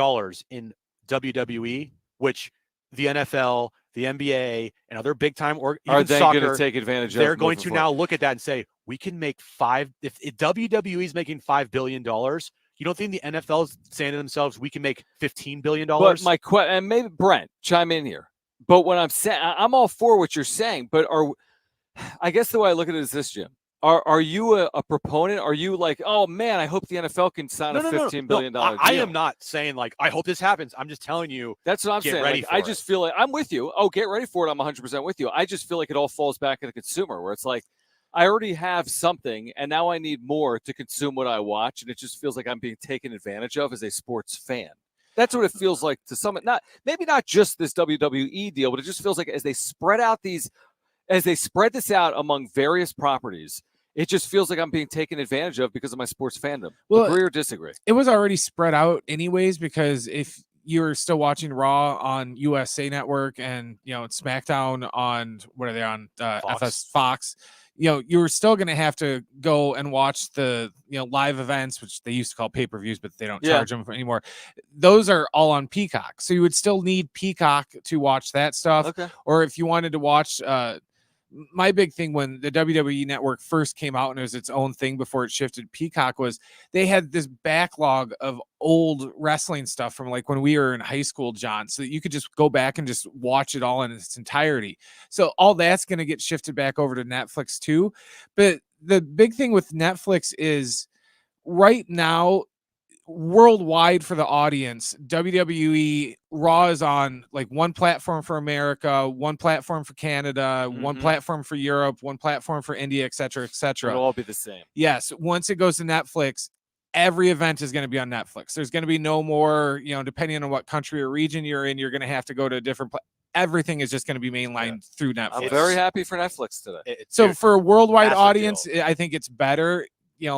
A: in WWE, which the NFL, the NBA, and other big time or
B: are they
A: soccer,
B: going to take advantage of?
A: They're going to now look at that and say, we can make if WWE is making $5 billion, you don't think the NFL is saying to themselves, we can make $15 billion?
B: But my question, and maybe Brent, chime in here. But what I'm saying, I'm all for what you're saying, but I guess the way I look at it is this, Jim. Are you a proponent? Are you like, oh man, I hope the NFL can sign a $15 billion deal?
A: I am not saying like, I hope this happens. I'm just telling you.
B: That's what I'm saying.
A: Ready
B: I just feel like I'm with you. Oh, get ready for it. I'm 100% with you. I just feel like it all falls back to the consumer, where it's like, I already have something and now I need more to consume what I watch. And it just feels like I'm being taken advantage of as a sports fan. That's what it feels like to some, maybe not just this WWE deal, but it just feels like as they spread this out among various properties, it just feels like I'm being taken advantage of because of my sports fandom. Well, agree or disagree?
C: It was already spread out anyways, because if you're still watching Raw on USA Network and, SmackDown on, what are they on? Fox. You're still going to have to go and watch the, live events, which they used to call pay-per-views, but they don't charge them anymore. Those are all on Peacock. So you would still need Peacock to watch that stuff.
B: Okay.
C: Or if you wanted to watch, my big thing when the WWE Network first came out and it was its own thing before it shifted Peacock was they had this backlog of old wrestling stuff from like when we were in high school, John, so that you could just go back and just watch it all in its entirety. So all that's going to get shifted back over to Netflix too. But the big thing with Netflix is right now worldwide for the audience, WWE Raw is on like one platform for America, one platform for Canada, one platform for Europe, one platform for India, et cetera, et cetera.
B: It'll all be the same.
C: Yes. Once it goes to Netflix, every event is going to be on Netflix. There's going to be no more, depending on what country or region you're in, you're going to have to go to a different place. Everything is just going to be mainlined through Netflix.
B: I'm very happy for Netflix today.
C: So for a worldwide audience, I think it's better.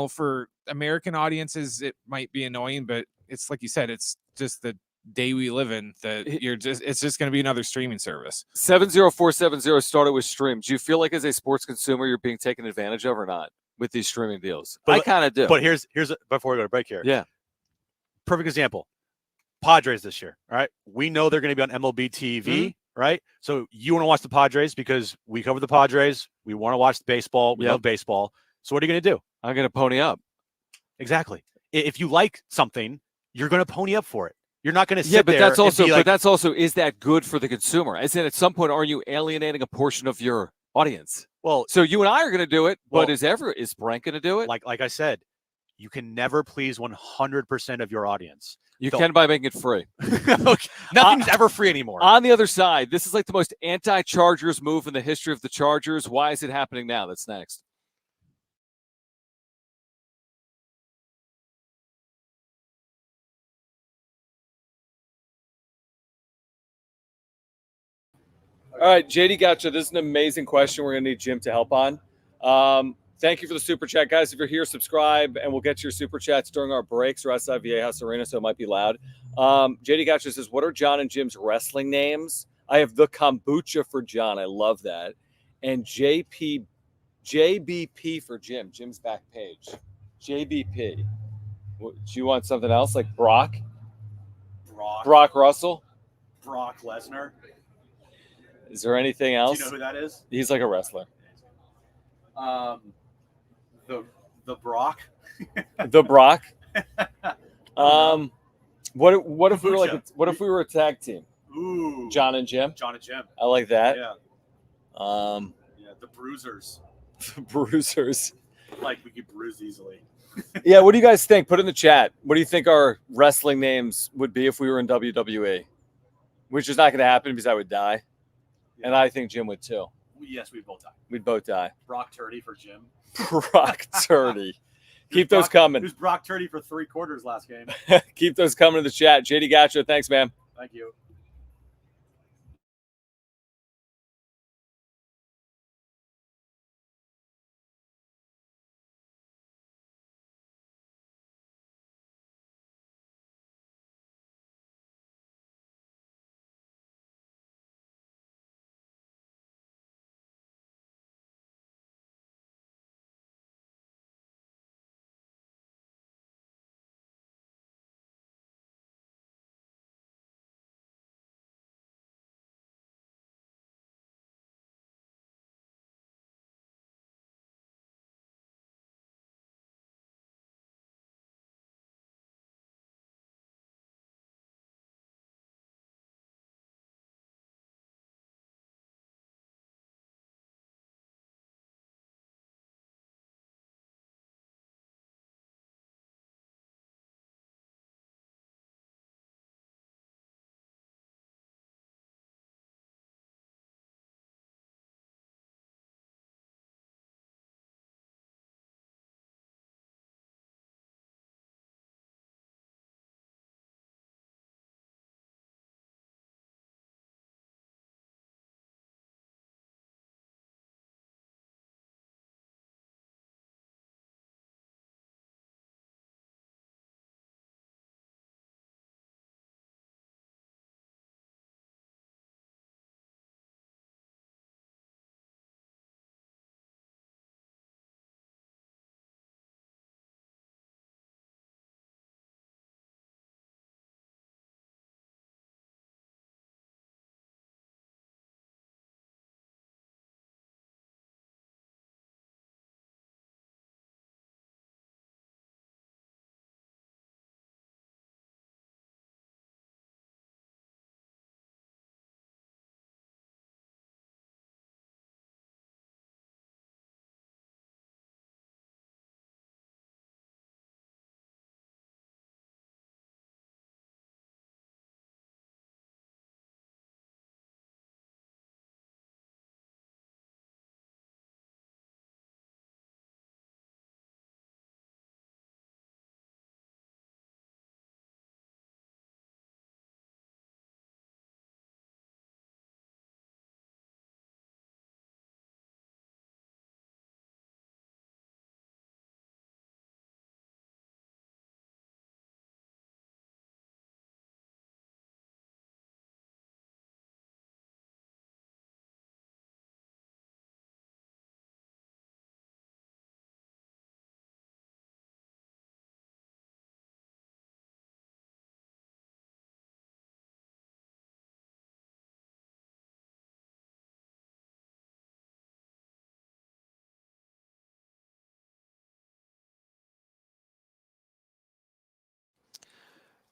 C: For American audiences, it might be annoying, but it's like you said, it's just the day we live in that it's just going to be another streaming service.
B: 70470 started with stream. Do you feel like as a sports consumer, you're being taken advantage of or not with these streaming deals? I kind of do.
A: But here's before we go to break here.
B: Yeah.
A: Perfect example. Padres this year. All right. We know they're going to be on MLB TV. Right. So you want to watch the Padres because we cover the Padres. We want to watch the baseball. We love baseball. So what are you going to do?
B: I'm going to pony up.
A: Exactly. If you like something, you're going to pony up for it. You're not going to sit
B: there.
A: But
B: that's also, is that good for the consumer? As in, at some point, are you alienating a portion of your audience?
A: Well,
B: so you and I are going to do it, but is Brent going to do it?
A: Like I said, you can never please 100% of your audience.
B: You can by making it free.
A: Okay. Nothing's ever free anymore.
B: On the other side, this is like the most anti-Chargers move in the history of the Chargers. Why is it happening now? That's next. All right, JD Gotcha. This is an amazing question. We're going to need Jim to help on. Thank you for the super chat, guys. If you're here, subscribe, and we'll get to your super chats during our breaks. We're outside Viejas Arena, so it might be loud. JD Gotcha says, what are Jon and Jim's wrestling names? I have the kombucha for Jon. I love that. And JBP for Jim. Jim's back page. JBP. Do you want something else like Brock? Brock Russell?
A: Brock Lesnar.
B: Is there anything else?
A: Do you know who that is?
B: He's like a wrestler.
A: The Brock.
B: The Brock. What if we were a tag team?
A: Ooh.
B: Jon and Jim.
A: Jon and Jim.
B: I like that.
A: Yeah. The Bruisers.
B: The Bruisers.
A: Like we could bruise easily.
B: Yeah. What do you guys think? Put in the chat. What do you think our wrestling names would be if we were in WWE? Which is not going to happen because I would die, and I think Jim would too.
A: Yes, we'd both die.
B: We'd both die.
A: Brock Turdy for Jim.
B: Brock Turdy. Keep those coming.
A: Who's Brock Turdy for 3 quarters last game?
B: Keep those coming in the chat. JD Gotcha. Thanks, man.
A: Thank you.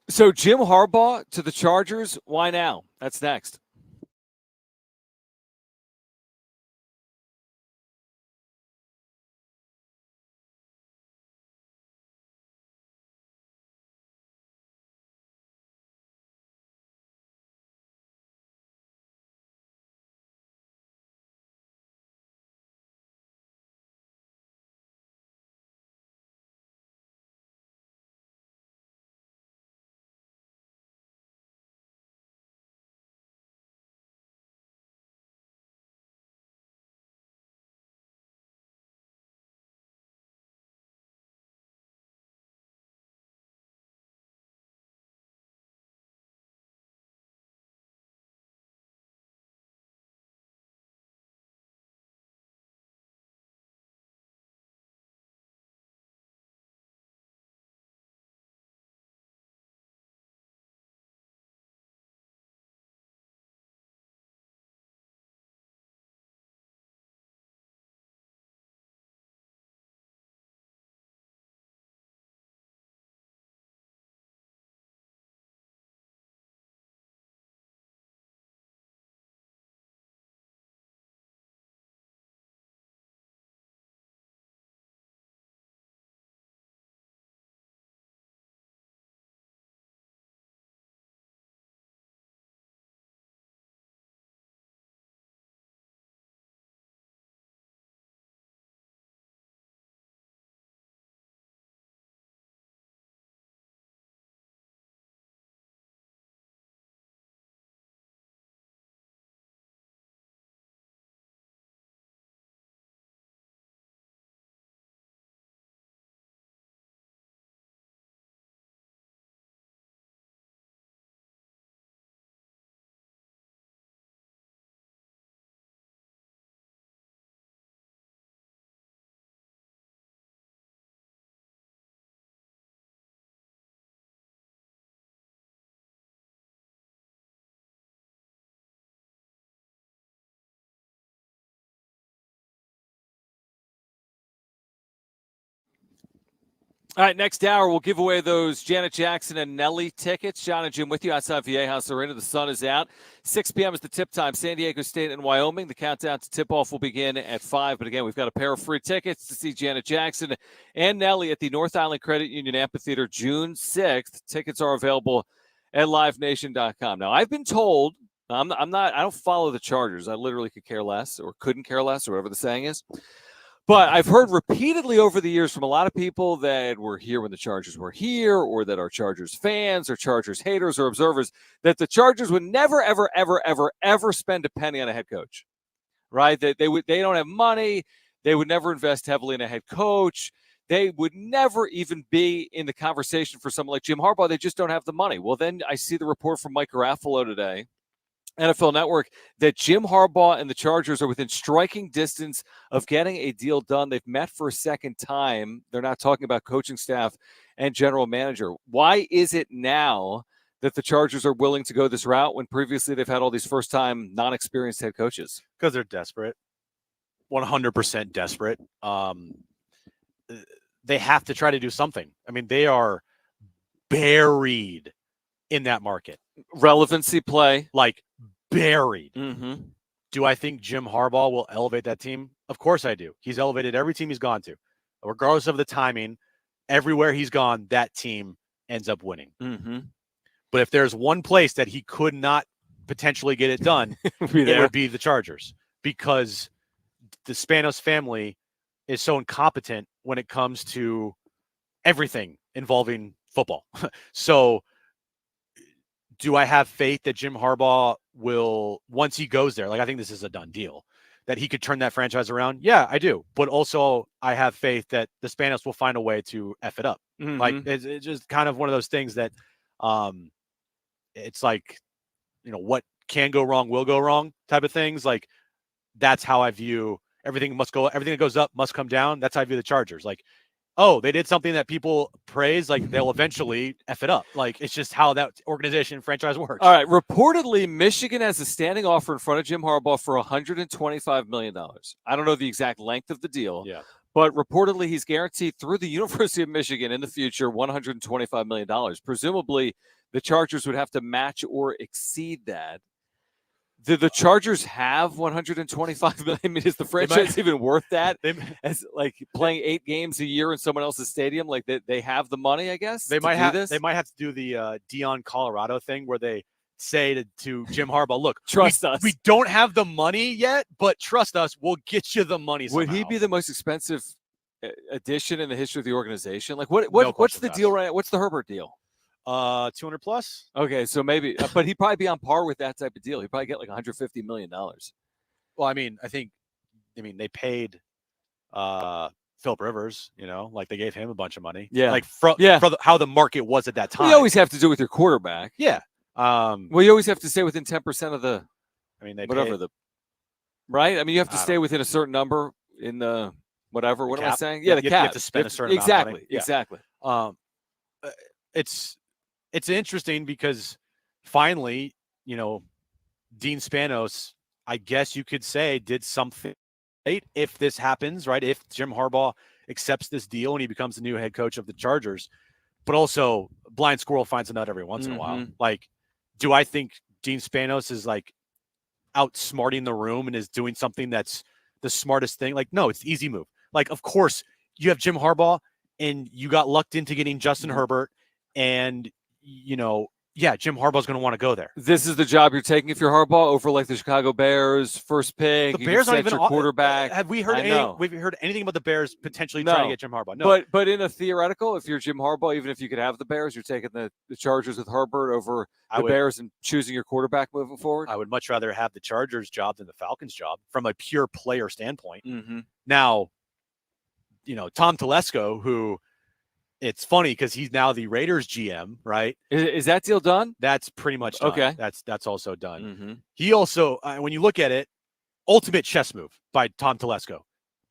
B: So Jim Harbaugh to the Chargers. Why now? That's next. All right, next hour, we'll give away those Janet Jackson and Nelly tickets. Jon and Jim with you outside Viejas Arena. The sun is out. 6 p.m. is the tip time. San Diego State and Wyoming. The countdown to tip-off will begin at 5. But again, we've got a pair of free tickets to see Janet Jackson and Nelly at the North Island Credit Union Amphitheater June 6th. Tickets are available at livenation.com. Now, I've been told, I don't follow the Chargers. I literally could care less or couldn't care less or whatever the saying is. But I've heard repeatedly over the years from a lot of people that were here when the Chargers were here, or that are Chargers fans or Chargers haters or observers, that the Chargers would never, ever, ever, ever, ever spend a penny on a head coach, right? That they don't have money. They would never invest heavily in a head coach. They would never even be in the conversation for someone like Jim Harbaugh. They just don't have the money. Well, then I see the report from Mike Garafolo today, NFL Network, that Jim Harbaugh and the Chargers are within striking distance of getting a deal done. They've met for a second time. They're not talking about coaching staff and general manager. Why is it now that the Chargers are willing to go this route when previously they've had all these first-time, non-experienced head coaches?
A: Because they're desperate. 100% desperate. They have to try to do something. I mean, they are buried in that market.
B: Relevancy play.
A: Like, buried.
B: Mm-hmm.
A: Do I think Jim Harbaugh will elevate that team? Of course I do. He's elevated every team he's gone to. Regardless of the timing, everywhere he's gone, that team ends up winning.
B: Mm-hmm.
A: But if there's one place that he could not potentially get it done, it would be the Chargers, because the Spanos family is so incompetent when it comes to everything involving football. So do I have faith that Jim Harbaugh will, once he goes there, like I think this is a done deal, that he could turn that franchise around? Yeah, I do. But also I have faith that the Spanos will find a way to F it up.
B: Mm-hmm.
A: Like it's just kind of one of those things that it's like, what can go wrong will go wrong type of things. Like that's how I view everything that goes up must come down. That's how I view the Chargers. Like, oh, they did something that people praise, like they'll eventually F it up. Like it's just how that organization franchise works.
B: All right. Reportedly, Michigan has a standing offer in front of Jim Harbaugh for $125 million. I don't know the exact length of the deal.
A: Yeah.
B: But reportedly, he's guaranteed through the University of Michigan in the future $125 million. Presumably, the Chargers would have to match or exceed that. Do the Chargers have $125 million? I mean, is the franchise even worth that? As like playing 8 games a year in someone else's stadium, like they have the money, I guess.
A: They might have to do the Dion Colorado thing where they say to Jim Harbaugh, "Look,
B: trust us.
A: We don't have the money yet, but trust us, we'll get you the money." Somehow.
B: Would he be the most expensive addition in the history of the organization? Like what's the deal right now? What's the Herbert deal?
A: 200 plus.
B: Okay, so maybe, but he'd probably be on par with that type of deal. He'd probably get like $150 million.
A: Well, I mean, they paid Philip Rivers. Like they gave him a bunch of money.
B: Yeah,
A: like how the market was at that time.
B: You always have to do with your quarterback.
A: Yeah.
B: Well, you always have to stay within 10% of the.
A: I mean, they
B: whatever
A: paid,
B: right. I mean, you have to stay within a certain number in the whatever. What am I saying? Yeah, the cap.
A: You have to spend a certain amount of money.
B: Exactly.
A: It's interesting because finally, Dean Spanos, I guess you could say, did something right if this happens, right? If Jim Harbaugh accepts this deal and he becomes the new head coach of the Chargers, but also blind squirrel finds a nut every once in a while. Like, do I think Dean Spanos is like outsmarting the room and is doing something that's the smartest thing? Like, no, it's the easy move. Like, of course, you have Jim Harbaugh and you got lucked into getting Justin Herbert and Jim Harbaugh's going to want to go there.
B: This is the job you're taking if you're Harbaugh over like the Chicago Bears, first pick.
A: The Bears aren't even
B: your quarterback.
A: Have we heard anything? We've heard anything about the Bears potentially trying to get Jim Harbaugh? No.
B: But in a theoretical, if you're Jim Harbaugh, even if you could have the Bears, you're taking the Chargers with Herbert over the Bears and choosing your quarterback moving forward.
A: I would much rather have the Chargers job than the Falcons job from a pure player standpoint.
B: Mm-hmm.
A: Now, Tom Telesco, who. It's funny because he's now the Raiders GM, right?
B: Is that deal done?
A: That's pretty much done.
B: Okay.
A: That's also done.
B: Mm-hmm.
A: He also, when you look at it, ultimate chess move by Tom Telesco.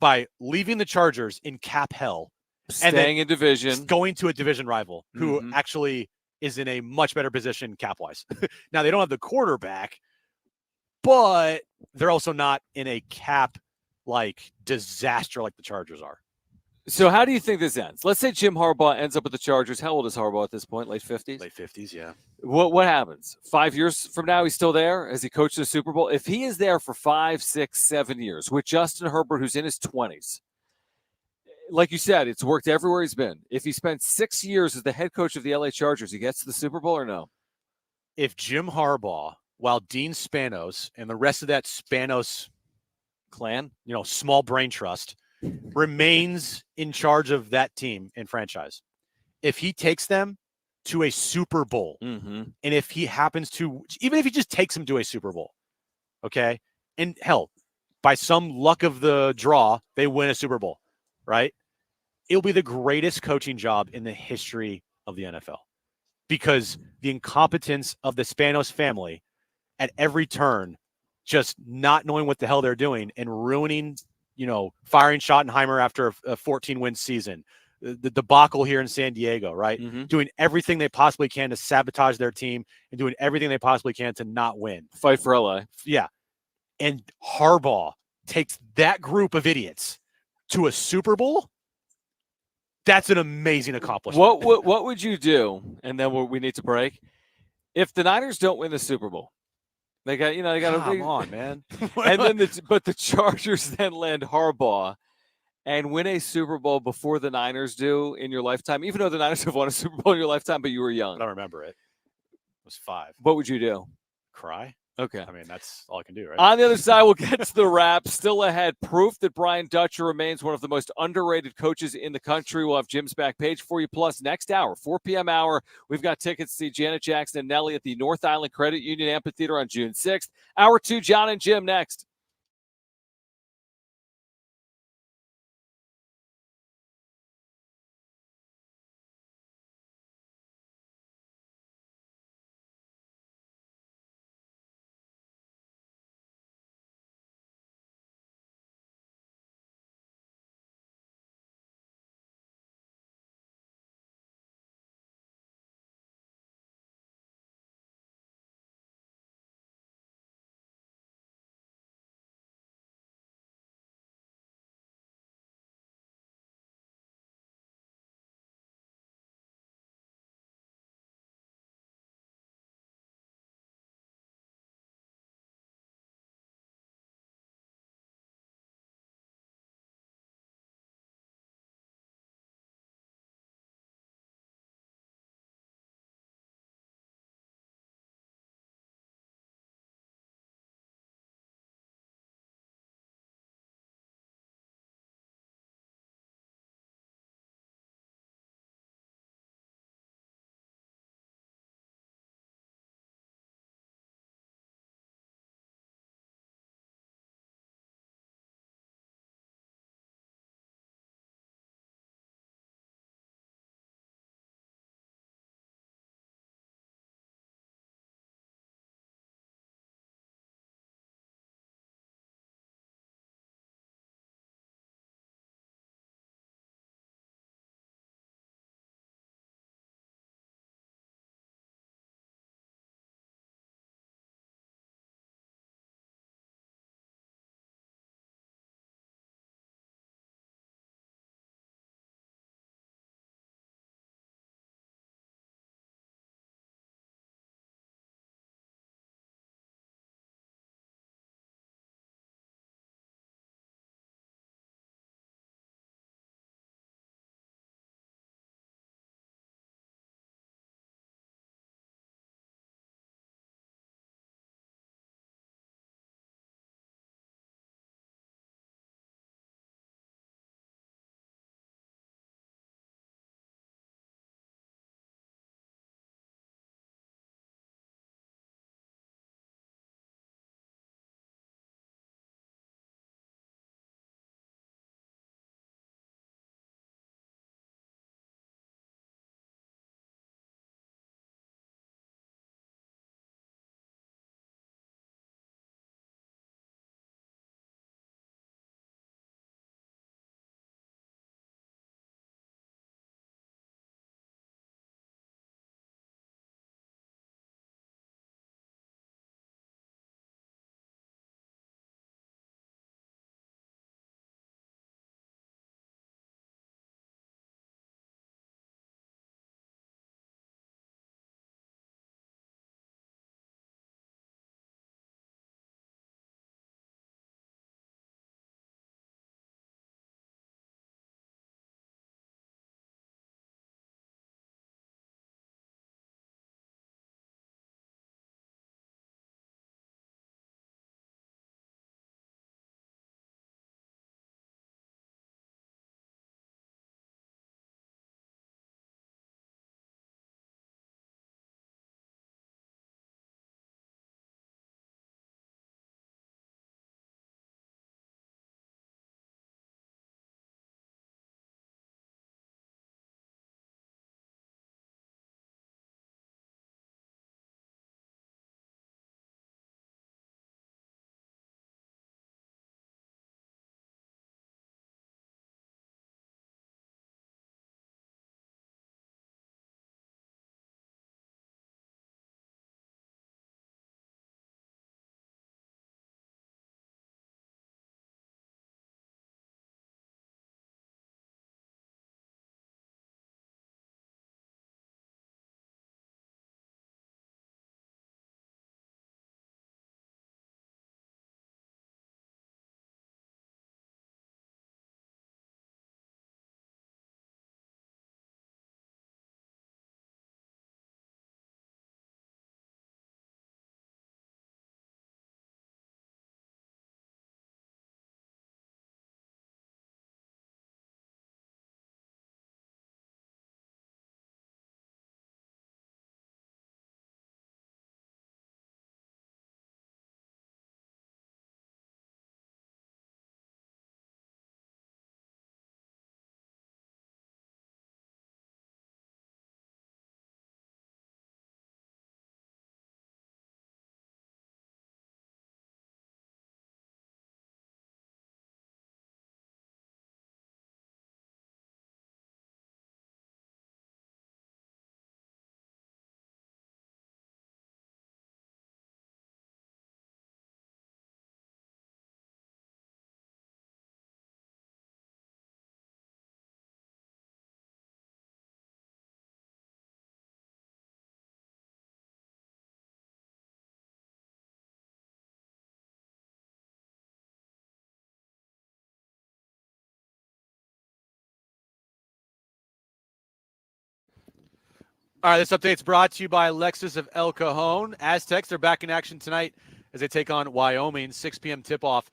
A: By leaving the Chargers in cap hell.
B: Staying in division.
A: Going to a division rival who actually is in a much better position cap-wise. Now, they don't have the quarterback, but they're also not in a cap, disaster like the Chargers are.
B: So how do you think this ends? Let's say Jim Harbaugh ends up with the Chargers. How old is Harbaugh at this point? Late 50s?
A: Late 50s, yeah.
B: What happens? 5 years from now, he's still there? Has he coached the Super Bowl? If he is there for 5, 6, 7 years with Justin Herbert, who's in his 20s, like you said, it's worked everywhere he's been. If he spent 6 years as the head coach of the LA Chargers, he gets to the Super Bowl or no?
A: If Jim Harbaugh, while Dean Spanos and the rest of that Spanos clan, small brain trust, remains in charge of that team and franchise. If he takes them to a Super Bowl, and if he happens to, even if he just takes them to a Super Bowl, okay, and hell, by some luck of the draw, they win a Super Bowl, right? It'll be the greatest coaching job in the history of the NFL because the incompetence of the Spanos family at every turn, just not knowing what the hell they're doing and ruining firing Schottenheimer after a 14-win season, the debacle here in San Diego, right? Doing everything they possibly can to sabotage their team and doing everything they possibly can to not win.
B: Fight for LA.
A: Yeah. And Harbaugh takes that group of idiots to a Super Bowl. That's an amazing accomplishment.
B: What would you do? And then we need to break. If the Niners don't win the Super Bowl, they got
A: come on, man.
B: And then the Chargers then land Harbaugh and win a Super Bowl before the Niners do in your lifetime, even though the Niners have won a Super Bowl in your lifetime, but you were young.
A: I don't remember it. It was 5.
B: What would you do?
A: Cry?
B: Okay.
A: I mean, that's all I can do, right?
B: On the other side, we'll get to the wrap. Still ahead, proof that Brian Dutcher remains one of the most underrated coaches in the country. We'll have Jim's back page for you. Plus, next hour, 4 p.m. hour, we've got tickets to see Janet Jackson and Nelly at the North Island Credit Union Amphitheater on June 6th. Hour 2, Jon and Jim next.
A: All right, this update's brought to you by Lexus of El Cajon. Aztecs, they're back in action tonight as they take on Wyoming. 6 p.m. tip-off,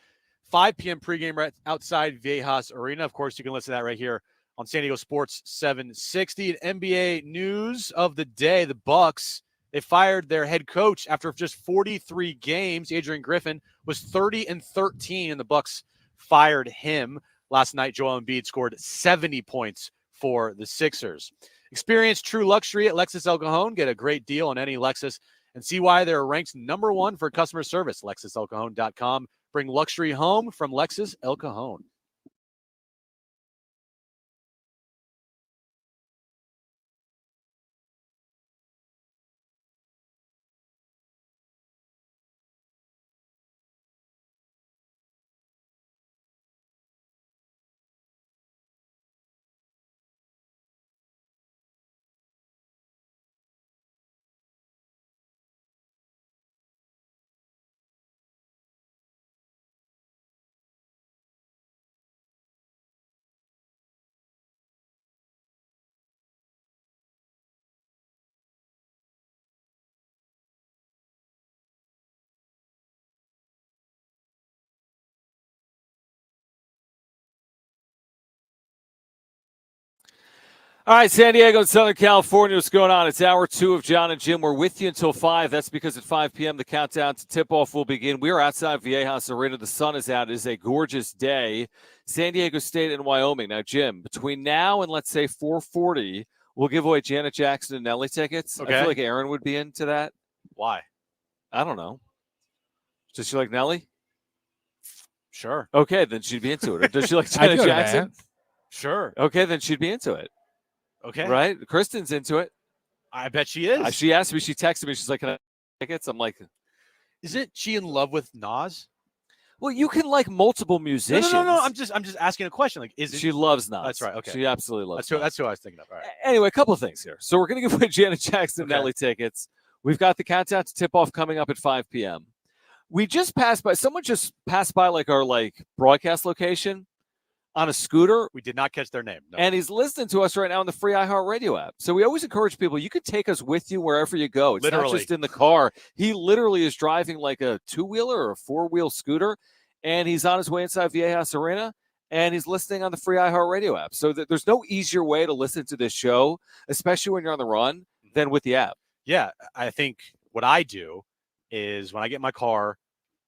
A: 5 p.m. pregame right outside Viejas Arena. Of course, you can listen to that right here on San Diego Sports 760. And NBA news of the day, the Bucks, they fired their head coach after just 43 games. Adrian Griffin was 30-13, and the Bucks fired him. Last night, Joel Embiid scored 70 points for the Sixers. Experience true luxury at Lexus El Cajon. Get a great deal on any Lexus and see why they're ranked #1 for customer service. LexusElCajon.com. Bring luxury home from Lexus El Cajon.
B: All right, San Diego and Southern California, what's going on? It's hour 2 of Jon and Jim. We're with you until 5. That's because at 5 p.m. the countdown to tip-off will begin. We are outside Viejas Arena. The sun is out. It is a gorgeous day. San Diego State and Wyoming. Now, Jim, between now and let's say 4:40, we'll give away Janet Jackson and Nelly tickets.
A: Okay.
B: I feel like Aaron would be into that.
A: Why?
B: I don't know. Does she like Nelly?
A: Sure.
B: Okay, then she'd be into it. Or does she like
C: I'd
B: Janet
C: go to
B: Jackson?
C: that.
A: Sure.
B: Okay, then she'd be into it.
A: Okay.
B: Right? Kristen's into it.
A: I bet she is.
B: She asked me, she texted me, she's like, can I have tickets? I'm like,
A: Isn't she in love with Nas?
B: well, you can like multiple musicians.
A: No. I'm just asking a question. Like, is
B: She loves Nas.
A: That's right, okay.
B: She absolutely loves Nas.
A: that's who I was thinking of. All right.
B: Anyway, a couple of things here. So we're going to give away Janet Jackson and
A: Okay.
B: Nelly tickets. We've got the countdown to tip-off coming up at 5 p.m. We just passed by, someone just passed by like our broadcast location on a scooter,
A: We did not catch their name. No.
B: and he's listening to us right now on the free iHeartRadio app. So we always encourage people, you could take us with you wherever you go. It's not
A: Literally.
B: just in the car. He literally is driving like a two-wheeler or a four-wheel scooter, and he's on his way inside Viejas Arena, and he's listening on the free iHeartRadio app. So there's no easier way to listen to this show, especially when you're on the run, than with the app.
A: Yeah, I think what I do is when I get in my car,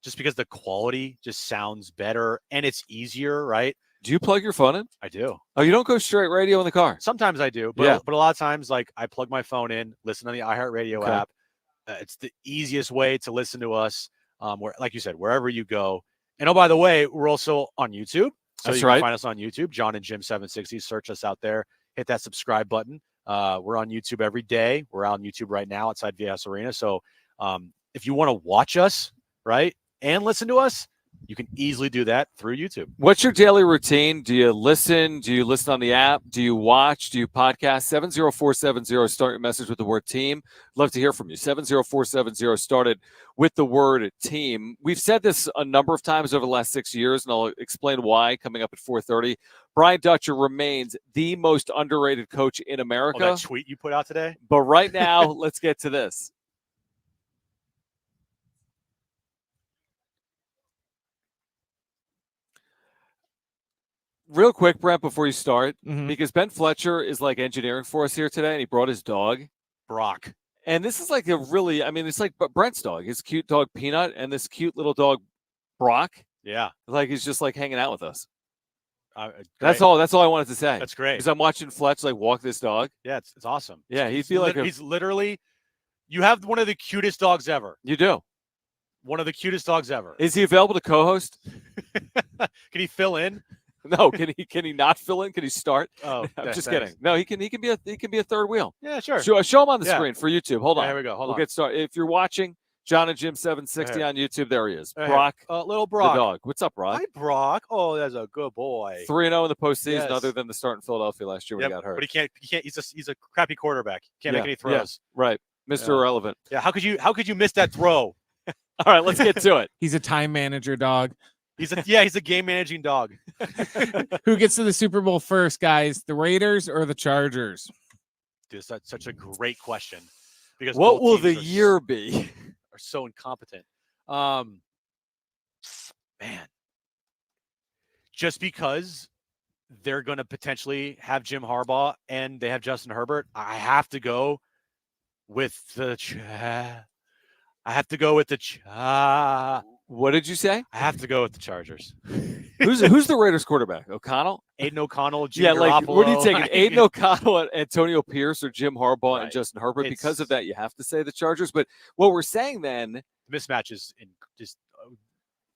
A: just because the quality just sounds better and it's easier, right?
B: Do you plug your phone in?
A: I do.
B: Oh, you don't go straight radio in the car?
A: Sometimes I do, but
B: Yeah.
A: but a lot of times, like I plug my phone in, listen on the iHeartRadio
B: Okay.
A: app. It's the easiest way to listen to us. Where, like you said, wherever you go. And oh, by the way, we're also on YouTube. So
B: That's
A: you can
B: right.
A: find us on YouTube, Jon and Jim 760. Search us out there. Hit that subscribe button. We're on YouTube every day. We're on YouTube right now outside Viejas Arena. So if you want to watch us, right, and listen to us, you can easily do that through YouTube.
B: What's your daily routine? Do you listen? Do you listen on the app? Do you watch? Do you podcast? 70470. Start your message with the word team. Love to hear from you. 70470 started with the word team. We've said this a number of times over the last 6 years, and I'll explain why coming up at 4:30. Brian Dutcher remains the most underrated coach in America.
A: Oh, that tweet you put out today?
B: But right now, let's get to this. Real quick, Brent, before you start, because Ben Fletcher is like engineering for us here today, and he brought his dog,
A: Brock.
B: And this is like a really, I mean, it's like Brent's dog, his cute dog Peanut, and this cute little dog Brock.
A: Yeah.
B: Like he's just like hanging out with us.
A: That's
B: all I wanted to say.
A: That's great.
B: Because I'm watching Fletch like walk this dog.
A: Yeah, it's awesome.
B: Yeah, he'd feel like
A: he's literally. You have one of the cutest dogs ever.
B: You do.
A: One of the cutest dogs ever.
B: Is he available to co-host?
A: Can he fill in?
B: No, can he not fill in? Can he start?
A: Oh,
B: I'm just
A: thanks.
B: kidding. No, he can be a third wheel.
A: Yeah, sure.
B: Show him on the screen for YouTube. Hold on.
A: Here we go. Hold
B: we'll
A: on.
B: get started. If you're watching Jon and Jim 760 on YouTube, there he is.
A: Right
B: Brock,
A: little Brock.
B: the dog. What's up, Brock?
A: Hi, Brock. Oh, that's a good boy.
B: 3-0 in the postseason,
A: Yes.
B: other than the start in Philadelphia last year when he got hurt.
A: But he can't. He's a crappy quarterback. Can't make any throws.
B: Right, Mr. Irrelevant.
A: Yeah. How could you miss that throw?
B: All right, let's get to it.
C: He's a time manager dog.
A: He's a game managing dog.
C: Who gets to the Super Bowl first, guys? The Raiders or the Chargers?
A: This is such a great question because
B: What
A: both
B: will
A: teams
B: the year be?
A: are so incompetent. Man, just because they're going to potentially have Jim Harbaugh and they have Justin Herbert, I have to go with the. I have to go with the.
B: What did you say?
A: I have to go with the Chargers.
B: Who's the Raiders quarterback? O'Connell?
A: Aiden O'Connell, Jimmy
B: like,
A: Garoppolo.
B: what are you taking? Aiden O'Connell, Antonio Pierce, or Jim Harbaugh and Justin Herbert? Because of that, you have to say the Chargers. But what we're saying then,
A: mismatches in just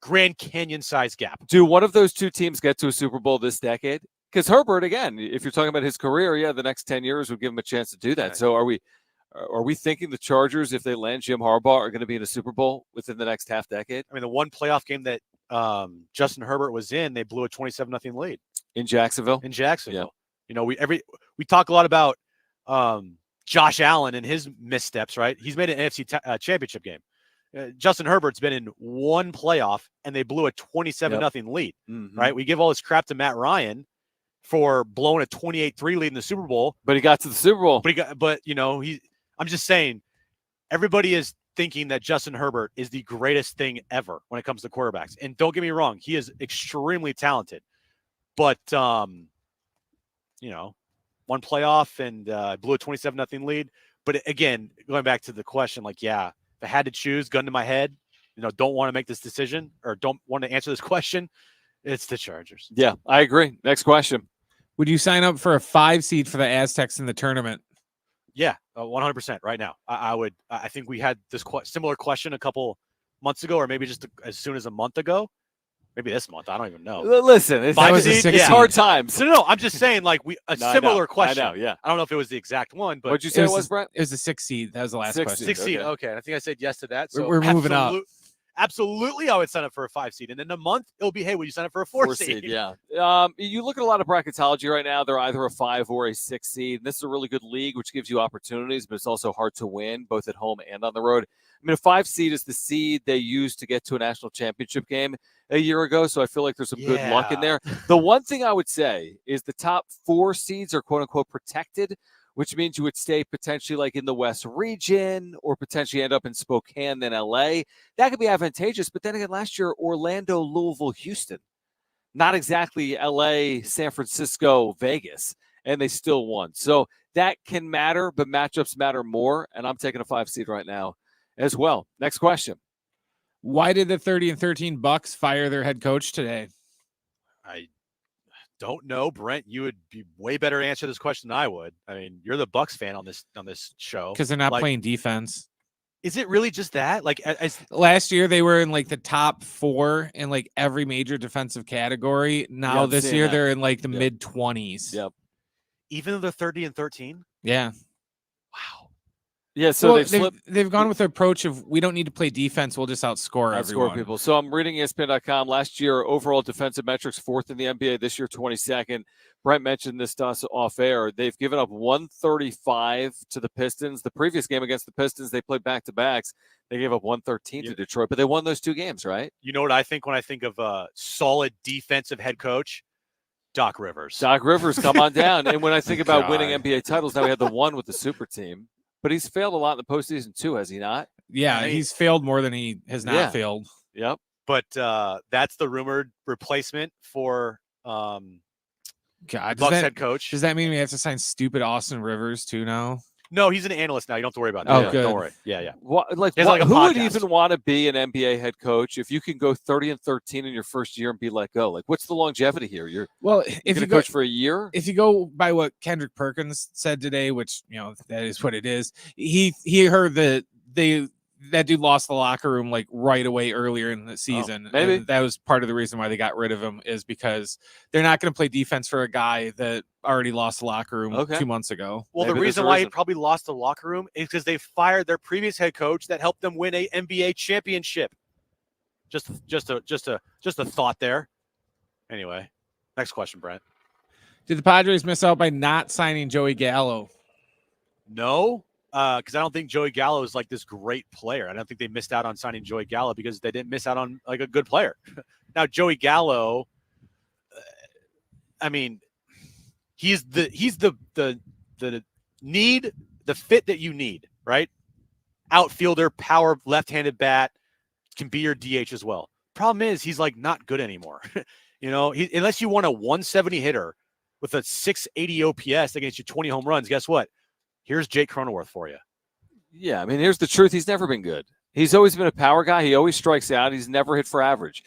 A: Grand Canyon-sized gap.
B: Do one of those two teams get to a Super Bowl this decade? Because Herbert, again, if you're talking about his career, the next 10 years would give him a chance to do that.
A: Okay.
B: So are we thinking the Chargers, if they land Jim Harbaugh, are going to be in a Super Bowl within the next half decade?
A: I mean, the one playoff game that Justin Herbert was in, they blew a 27-0 lead
B: in Jacksonville.
A: Yeah. You know, we talk a lot about Josh Allen and his missteps, right? He's made an NFC championship game. Justin Herbert's been in one playoff and they blew a 27-0 lead, right? We give all this crap to Matt Ryan for blowing a 28-3 lead in the Super Bowl,
B: but he got to the Super Bowl.
A: But you know, I'm just saying, everybody is thinking that Justin Herbert is the greatest thing ever when it comes to quarterbacks. And don't get me wrong, he is extremely talented. But you know, one playoff and blew a 27-0 lead. But again, going back to the question, like, yeah, if I had to choose, gun to my head, you know, don't want to make this decision or don't want to answer this question, it's the Chargers.
B: Yeah, I agree. Next question.
C: Would you sign up for a 5 seed for the Aztecs in the tournament?
A: Yeah, 100% right now. I would. I think we had this similar question a couple months ago, or maybe just as soon as a month ago. Maybe this month. I don't even know.
B: Listen, it's hard times.
A: No, I'm just saying, like, similar question.
B: I know, yeah.
A: I don't know if it was the exact one, but
B: what'd you say it was, Brett?
C: It was a 6 seed. That was the last question.
A: 6 seed. Okay. I think I said yes to that. So
C: we're moving up.
A: Absolutely, I would sign up for a 5 seed. And in a month, it'll be, hey, will you sign up for a 4 seed?
B: Yeah. You look at a lot of bracketology right now. They're either a 5 or a 6 seed. And this is a really good league, which gives you opportunities, but it's also hard to win, both at home and on the road. I mean, a 5 seed is the seed they used to get to a national championship game a year ago. So I feel like there's some good luck in there. The one thing I would say is the top 4 seeds are quote unquote protected, which means you would stay potentially like in the West region or potentially end up in Spokane, then LA. That could be advantageous. But then again, last year, Orlando, Louisville, Houston, not exactly LA, San Francisco, Vegas, and they still won. So that can matter, but matchups matter more. And I'm taking a 5 seed right now as well. Next question.
C: Why did the 30-13 Bucks fire their head coach today?
A: I don't know, Brent. You would be way better to answer this question than I would. I mean, you're the Bucks fan on this show
C: because they're not playing defense.
A: Is it really just that? Like,
C: last year they were in like the top 4 in like every major defensive category. Now this year they're in like the mid 20s.
B: Yep.
A: Even though they're 30-13.
C: Yeah.
A: Wow.
B: Yeah, so
C: they've gone with the approach of we don't need to play defense, we'll just outscore everyone.
B: People. So I'm reading ESPN.com. Last year, overall defensive metrics 4th in the NBA. This year, 22nd. Brent mentioned this to us off air. They've given up 135 to the Pistons. The previous game against the Pistons, they played back-to-backs. They gave up 113 to Detroit, but they won those 2 games, right?
A: You know what I think when I think of a solid defensive head coach? Doc Rivers.
B: Doc Rivers, come on down. And when I think about winning NBA titles, now we had the one with the super team. But he's failed a lot in the postseason too, has he not?
C: Yeah, he's failed more than he has not failed.
B: Yep.
A: But that's the rumored replacement for
C: Bucks
A: head coach.
C: Does that mean we have to sign stupid Austin Rivers too now?
A: No, he's an analyst now. You don't have to worry about that.
C: Oh, good.
A: Don't worry. Yeah.
B: Who would even want to be an NBA head coach if you can go 30-13 in your first year and be let go? Like, what's the longevity here? You're
C: if you
B: coach for a year.
C: If you go by what Kendrick Perkins said today, which that is what it is, he heard that that dude lost the locker room like right away earlier in the season.
B: Maybe
C: and that was part of the reason why they got rid of him, is because they're not going to play defense for a guy that already lost the locker room 2 months ago.
A: Well, the reason why he probably lost the locker room is because they fired their previous head coach that helped them win a NBA championship. Just a thought there. Anyway, next question, Brent.
C: Did the Padres miss out by not signing Joey Gallo?
A: No. Because I don't think Joey Gallo is like this great player. I don't think they missed out on signing Joey Gallo because they didn't miss out on like a good player. Now Joey Gallo, I mean, he's the need the fit that you need, right? Outfielder, power, left-handed bat, can be your DH as well. Problem is, he's like not good anymore. Unless you want a 170 hitter with a 680 OPS against you 20 home runs, guess what? Here's Jake Cronenworth for you.
B: Yeah, I mean, here's the truth. He's never been good. He's always been a power guy. He always strikes out. He's never hit for average.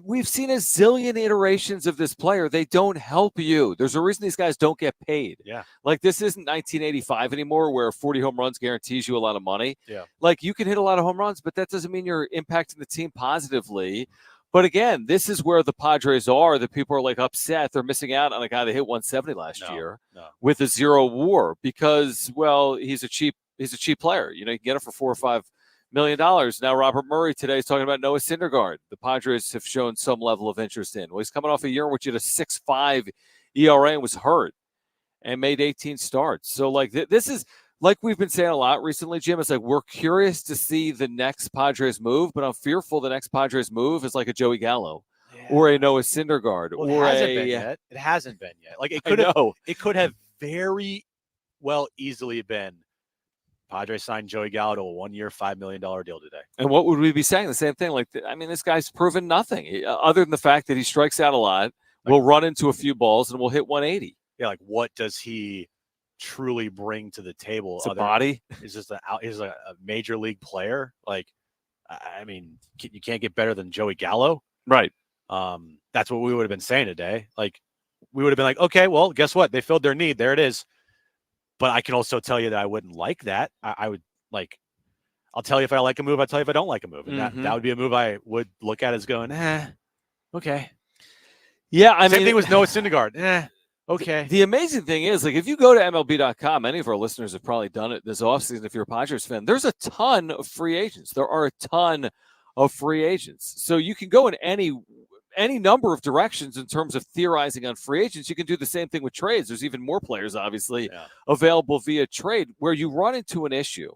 B: We've seen a zillion iterations of this player. They don't help you. There's a reason these guys don't get paid.
A: Yeah.
B: Like, this isn't 1985 anymore where 40 home runs guarantees you a lot of money.
A: Yeah.
B: Like, you can hit a lot of home runs, but that doesn't mean you're impacting the team positively. But again, this is where the Padres are. The people are like upset. They're missing out on a guy that hit 170 last year with a 0 WAR because, well, he's a cheap player. You can get him for $4 or $5 million. Now, Robert Murray today is talking about Noah Syndergaard. The Padres have shown some level of interest in. Well, he's coming off a year in which he had a 6.5 ERA and was hurt and made 18 starts. So, like, this is like we've been saying a lot recently, Jim. It's like we're curious to see the next Padres move, but I'm fearful the next Padres move is like a Joey Gallo or a Noah Syndergaard.
A: Well,
B: or
A: it hasn't been yet. Like, it could have very well easily been Padres signed Joey Gallo to a 1-year, $5 million deal today.
B: And what would we be saying? The same thing. Like, I mean, this guy's proven nothing other than the fact that he strikes out a lot, will run into a few balls, and will hit 180.
A: Yeah, like, what does he truly bring to the table?
B: It's a body.
A: Is just a major league player? Like, I mean, you can't get better than Joey Gallo.
B: Right.
A: That's what we would have been saying today. Like, we would have been like, okay, well, guess what? They filled their need. There it is. But I can also tell you that I wouldn't like that. I would like, I'll tell you if I like a move. I'll tell you if I don't like a move. And that would be a move I would look at as going, okay.
B: Yeah, I mean,
A: same thing with Noah Syndergaard. Okay.
B: The amazing thing is, like, if you go to MLB.com, many of our listeners have probably done it this offseason if you're a Padres fan, there's a ton of free agents. There are a ton of free agents. So you can go in any number of directions in terms of theorizing on free agents. You can do the same thing with trades. There's even more players, obviously, available via trade where you run into an issue.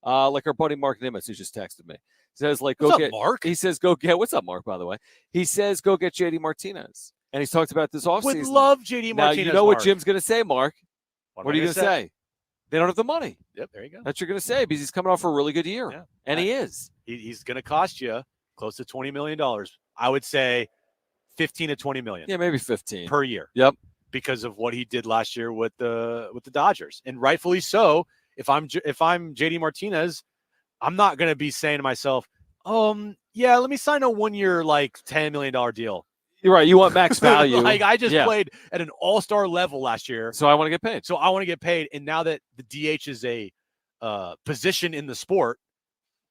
B: Like our buddy Mark Nimitz, who just texted me. Says, like,
A: what's up, Mark?
B: He says, go get, what's up, Mark, by the way? He says, go get JD Martinez. And he's talked about this offseason.
A: Would love JD Martinez.
B: Now, you know
A: Mark.
B: what Jim's going to say, Mark. What are you going to say? They don't have the money.
A: Yep, there you go.
B: That's what you're going to say because he's coming off a really good year.
A: Yeah.
B: And he is.
A: He's going to cost you close to $20 million. I would say 15 to 20 million.
B: Yeah, maybe 15
A: per year.
B: Yep.
A: Because of what he did last year with the Dodgers, and rightfully so. If I'm JD Martinez, I'm not going to be saying to myself, yeah, let me sign a 1-year like $10 million deal.
B: You're right. You want max value.
A: Like, I just played at an all-star level last year,
B: so I want to get paid.
A: So I want to get paid, and now that the DH is a position in the sport,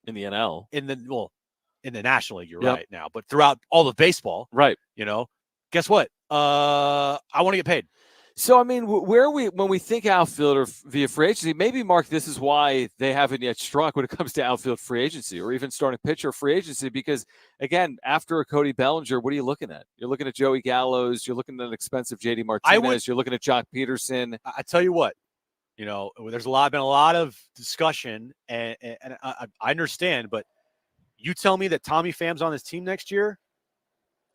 B: in the NL,
A: in the National League, you're right now, but throughout all of baseball,
B: right?
A: Guess what? I want to get paid.
B: So, I mean, when we think outfielder via free agency, maybe, Mark, this is why they haven't yet struck when it comes to outfield free agency or even starting pitcher free agency. Because, again, after a Cody Bellinger, what are you looking at? You're looking at Joey Gallows. You're looking at an expensive JD Martinez. You're looking at Jock Peterson.
A: I tell you what, there's been a lot of discussion, and I understand, but you tell me that Tommy Pham's on this team next year,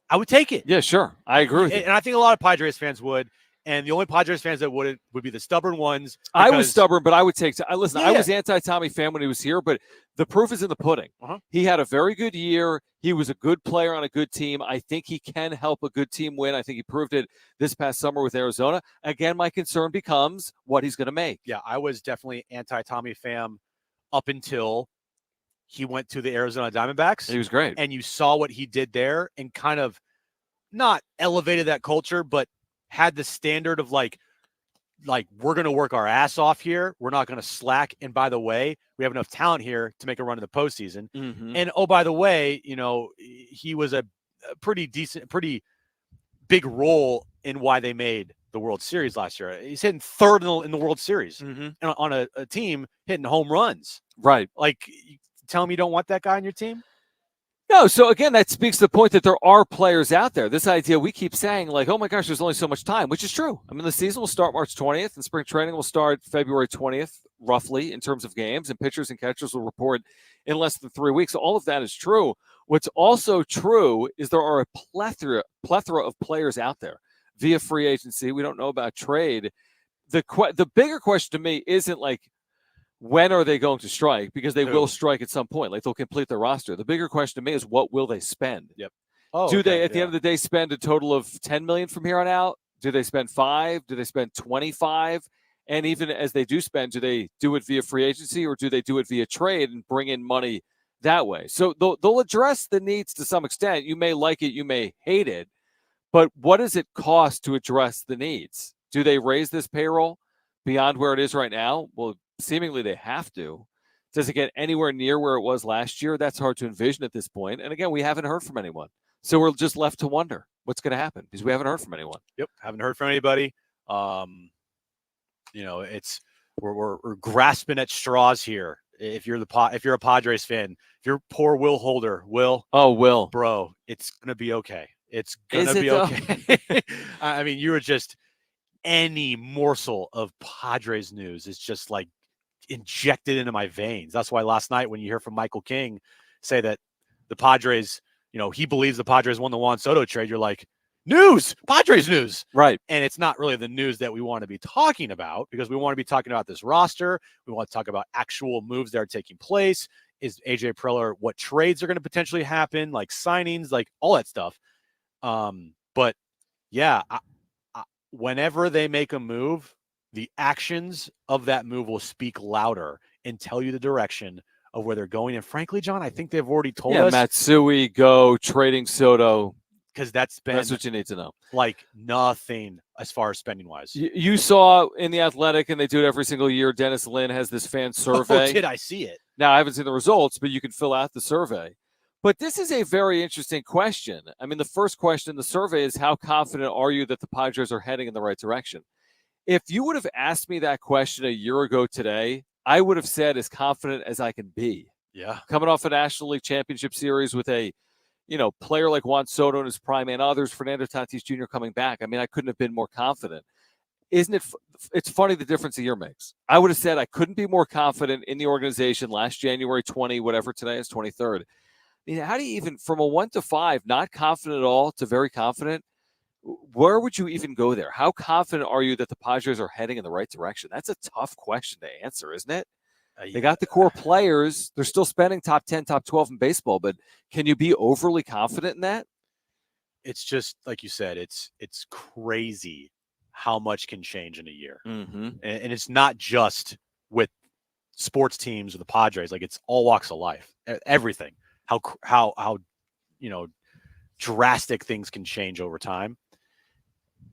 A: I would take it.
B: Yeah, sure. I agree with you.
A: And I think a lot of Padres fans would. And the only Padres fans that would be the stubborn ones.
B: I was stubborn, but I would take. Listen,
A: Yeah.
B: I was anti-Tommy Pham when he was here, but the proof is in the pudding. He had a very good year. He was a good player on a good team. I think he can help a good team win. I think he proved it this past summer with Arizona. Again, my concern becomes what he's going to make.
A: Yeah, I was definitely anti-Tommy Pham up until he went to the Arizona Diamondbacks.
B: He was great.
A: And you saw what he did there and kind of not elevated that culture, but had the standard of like we're going to work our ass off here. We're not going to slack. And by the way, we have enough talent here to make a run in the postseason. And by the way, he was a pretty big role in why they made the World Series last year. He's hitting third in the World Series and on a team hitting home runs.
B: Right.
A: Like, you tell me you don't want that guy on your team?
B: No, so again, that speaks to the point that there are players out there. This idea we keep saying, like, oh my gosh, there's only so much time, which is true. I mean, the season will start March 20th, and spring training will start February 20th, roughly, in terms of games, and pitchers and catchers will report in less than 3 weeks. So all of that is true. What's also true is there are a plethora of players out there via free agency. We don't know about trade the bigger question to me isn't like when are they going to strike, because they will strike at some point. Like they'll complete their roster. The bigger question to me is what will they spend?
A: Yep.
B: Do they at the end of the day spend a total of 10 million from here on out? Do they spend 5? Do they spend 25? And even as they do spend, do they do it via free agency or do they do it via trade and bring in money that way? So they'll address the needs to some extent. You may like it, you may hate it, but what does it cost to address the needs? Do they raise this payroll beyond where it is right now? Well, seemingly they have to. Does it get anywhere near where it was last year? That's hard to envision at this point. And again, we haven't heard from anyone. So we're just left to wonder what's going to happen because we haven't heard from anyone.
A: Yep, haven't heard from anybody. It's we're grasping at straws here. If you're a Padres fan, if you're poor Will Holder, Will, bro, it's gonna be okay. It's gonna be okay. I mean, you were just any morsel of Padres news is just like injected into my veins. That's why last night when you hear from Michael King say that the Padres, he believes the Padres won the Juan Soto trade, you're like, news, Padres news.
B: Right.
A: And it's not really the news that we want to be talking about because we want to be talking about this roster. We want to talk about actual moves that are taking place. Is AJ Preller, what trades are going to potentially happen, like signings, like all that stuff. But yeah, whenever they make a move, the actions of that move will speak louder and tell you the direction of where they're going. And frankly, John, I think they've already told us.
B: Matsui, go trading Soto.
A: Because that's
B: what you need to know.
A: Like nothing as far as spending wise.
B: You saw in The Athletic, and they do it every single year, Dennis Lin has this fan survey.
A: Oh, did I see it?
B: Now, I haven't seen the results, but you can fill out the survey. But this is a very interesting question. I mean, the first question in the survey is how confident are you that the Padres are heading in the right direction? If you would have asked me that question a year ago today, I would have said as confident as I can be.
A: Yeah.
B: Coming off a National League Championship Series with a player like Juan Soto in his prime and others, Fernando Tatis Jr. coming back. I mean, I couldn't have been more confident. Isn't it? It's funny the difference a year makes. I would have said I couldn't be more confident in the organization last January 20, whatever today is, 23rd. I mean, how do you even, from a 1 to 5, not confident at all to very confident, where would you even go there? How confident are you that the Padres are heading in the right direction? That's a tough question to answer, isn't it? They got the core players. They're still spending top 10, top 12 in baseball, but can you be overly confident in that?
A: It's just, like you said, it's crazy how much can change in a year.
B: Mm-hmm.
A: And it's not just with sports teams or the Padres. Like, it's all walks of life, everything. How drastic things can change over time.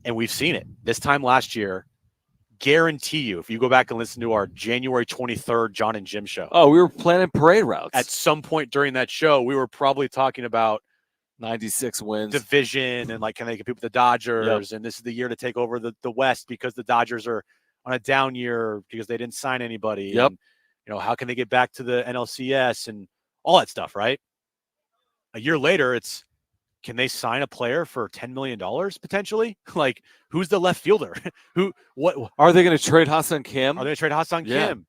A: And we've seen it. This time last year, guarantee you, if you go back and listen to our January 23rd Jon and Jim show.
B: Oh, we were planning parade routes.
A: At some point during that show, we were probably talking about
B: 96 wins.
A: Division and, like, can they compete with the Dodgers? Yep. And this is the year to take over the West because the Dodgers are on a down year because they didn't sign anybody.
B: Yep.
A: And, how can they get back to the NLCS and all that stuff, right? A year later, it's, can they sign a player for $10 million potentially? Like, who's the left fielder? What
B: are they going to trade Hassan Kim?
A: Are they going to trade Hassan Kim?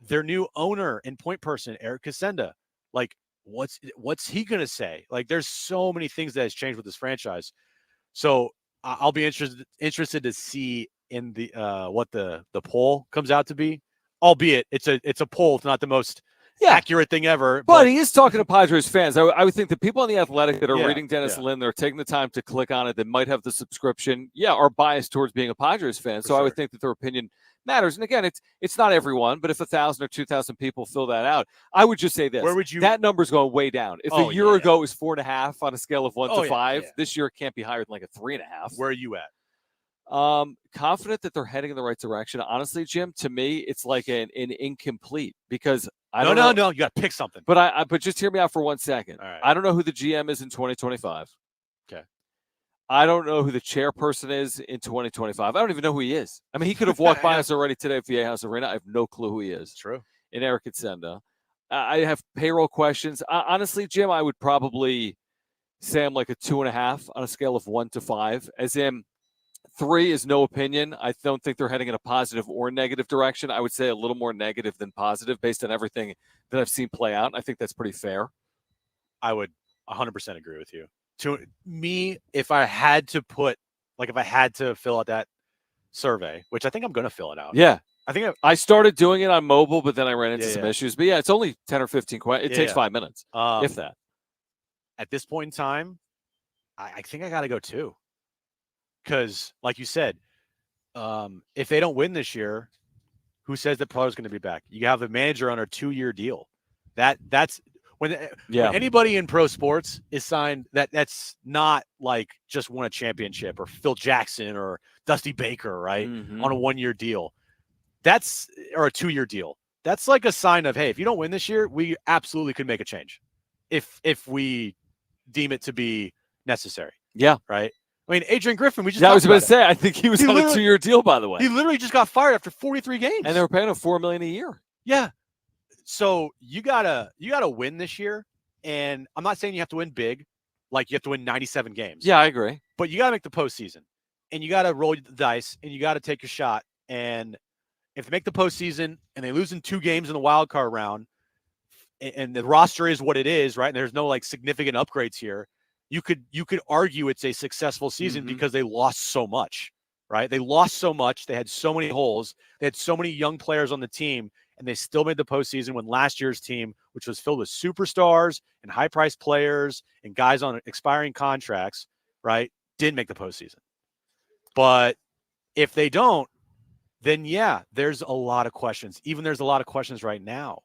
A: Their new owner and point person, Eric Casenda. Like, what's he going to say? Like, there's so many things that has changed with this franchise. So I'll be interested to see in the what the poll comes out to be. Albeit it's a poll. It's not the most accurate thing ever.
B: But he is talking to Padres fans. I would think the people on The Athletic that are reading Dennis Lin, they're taking the time to click on it, that might have the subscription, are biased towards being a Padres fan. So I would think that their opinion matters. And again, it's not everyone, but if 1,000 or 2,000 people fill that out, I would just say this.
A: Where would you?
B: That number's going way down. If a year ago it was 4.5 on a scale of 1 to 5, this year it can't be higher than like a 3.5.
A: Where are you at?
B: Confident that they're heading in the right direction. Honestly, Jim, to me, it's like an incomplete because I
A: don't
B: know.
A: No, you got to pick something.
B: But but just hear me out for 1 second.
A: All right.
B: I don't know who the GM is in 2025.
A: Okay.
B: I don't know who the chairperson is in 2025. I don't even know who he is. I mean, he could have walked by us already today at Viejas Arena. I have no clue who he is.
A: True.
B: In Eric Casenda. I have payroll questions. Honestly, Jim, I would probably say I'm like a 2.5 on a scale of 1 to 5, as in 3 is no opinion. I don't think they're heading in a positive or negative direction. I would say a little more negative than positive based on everything that I've seen play out. I think that's pretty fair.
A: I would 100% agree with you. To me, if I had to fill out survey, which I think I'm going to fill it out.
B: Yeah.
A: I think
B: I started doing it on mobile, but then I ran into
A: Yeah,
B: some
A: yeah.
B: issues. But yeah, it's only 10 or 15 questions. It takes 5 minutes, if that.
A: At this point in time, I think I got to go 2. Because, like you said, if they don't win this year, who says that Preller's going to be back? You have a manager on a 2-year deal. That's when anybody in pro sports is signed. That's not like just won a championship or Phil Jackson or Dusty Baker, right? On a 1-year deal. Or a 2-year deal. That's like a sign of, hey, if you don't win this year, we absolutely could make a change, if we deem it to be necessary.
B: Yeah.
A: Right. I mean, Adrian Griffin, we just
B: I was
A: about
B: to say, I think he was on a 2-year deal, by the way.
A: He literally just got fired after 43 games.
B: And they were paying him $4 million a year.
A: Yeah. So you gotta win this year. And I'm not saying you have to win big, like you have to win 97 games.
B: Yeah, I agree.
A: But you gotta make the postseason. And you gotta roll the dice and you gotta take your shot. And if they make the postseason and they lose in 2 games in the wild card round, and the roster is what it is, right? And there's no like significant upgrades here. You could argue it's a successful season because they lost so much, right? They lost so much. They had so many holes. They had so many young players on the team, and they still made the postseason when last year's team, which was filled with superstars and high-priced players and guys on expiring contracts, right, didn't make the postseason. But if they don't, then yeah, there's a lot of questions. Even there's a lot of questions right now.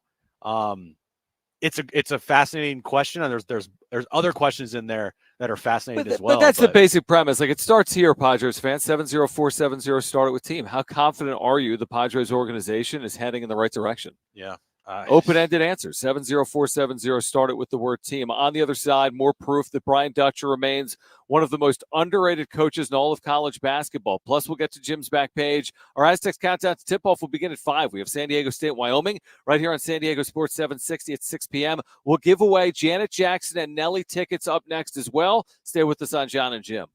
A: It's a fascinating question, and there's other questions in there that are fascinating as well.
B: But that's the basic premise. Like, it starts here, Padres fans. 70470 started with team. How confident are you the Padres organization is heading in the right direction?
A: Yeah.
B: Open-ended answers. 70470 started with the word team. On the other side, more proof that Brian Dutcher remains one of the most underrated coaches in all of college basketball. Plus, we'll get to Jim's back page. Our Aztecs countdown to tip-off will begin at 5. We have San Diego State, Wyoming, right here on San Diego Sports 760 at 6 p.m. We'll give away Janet Jackson and Nelly tickets up next as well. Stay with us on Jon and Jim.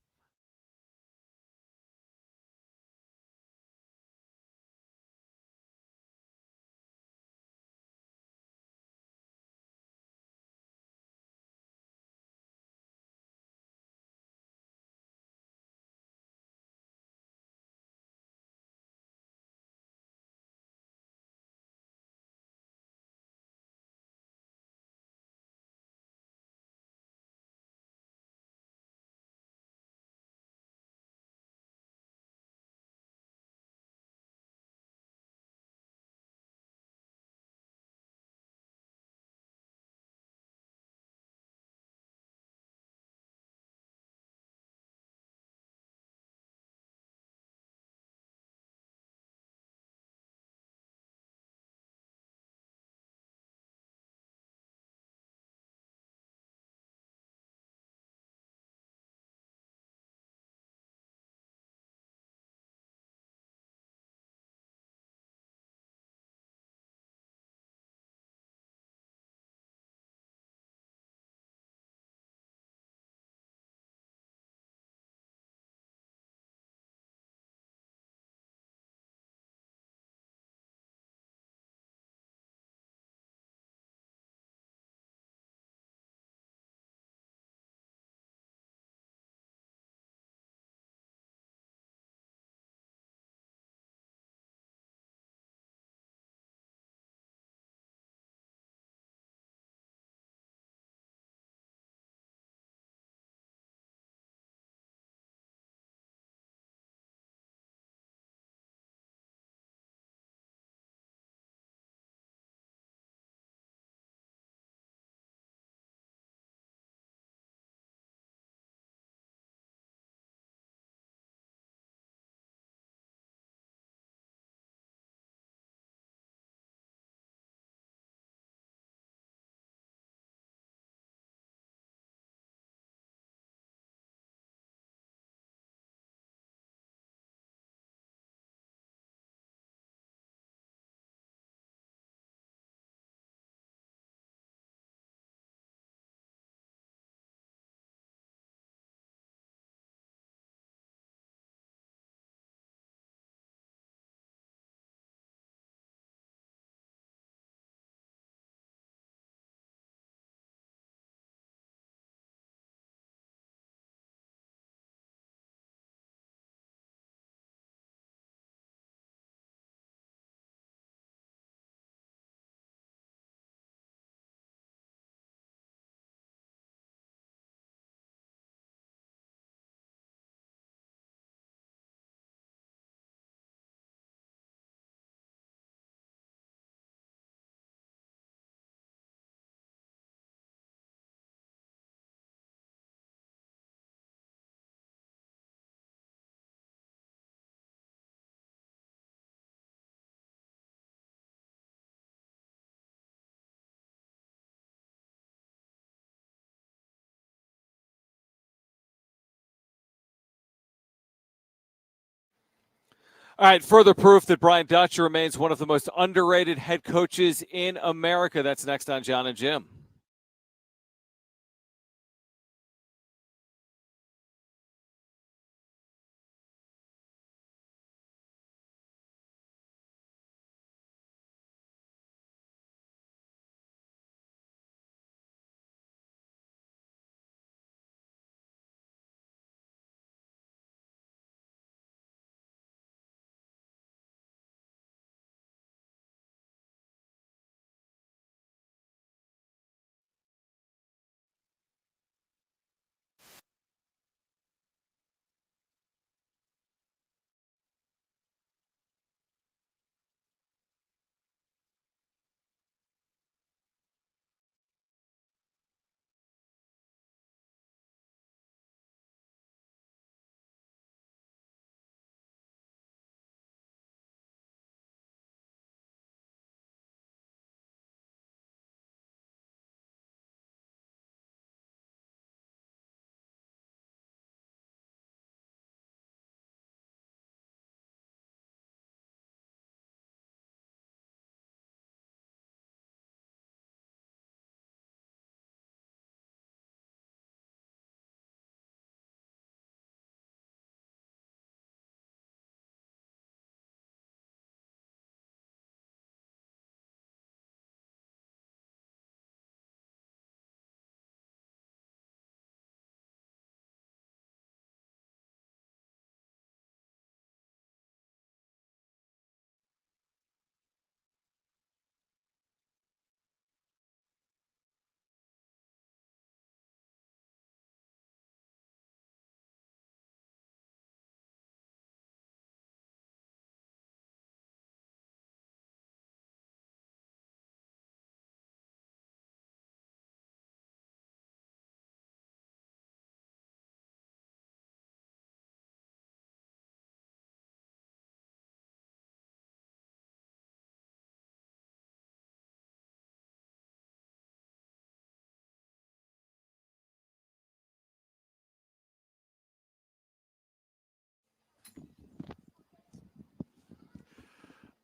B: All right, further proof that Brian Dutcher remains one of the most underrated head coaches in America. That's next on Jon and Jim.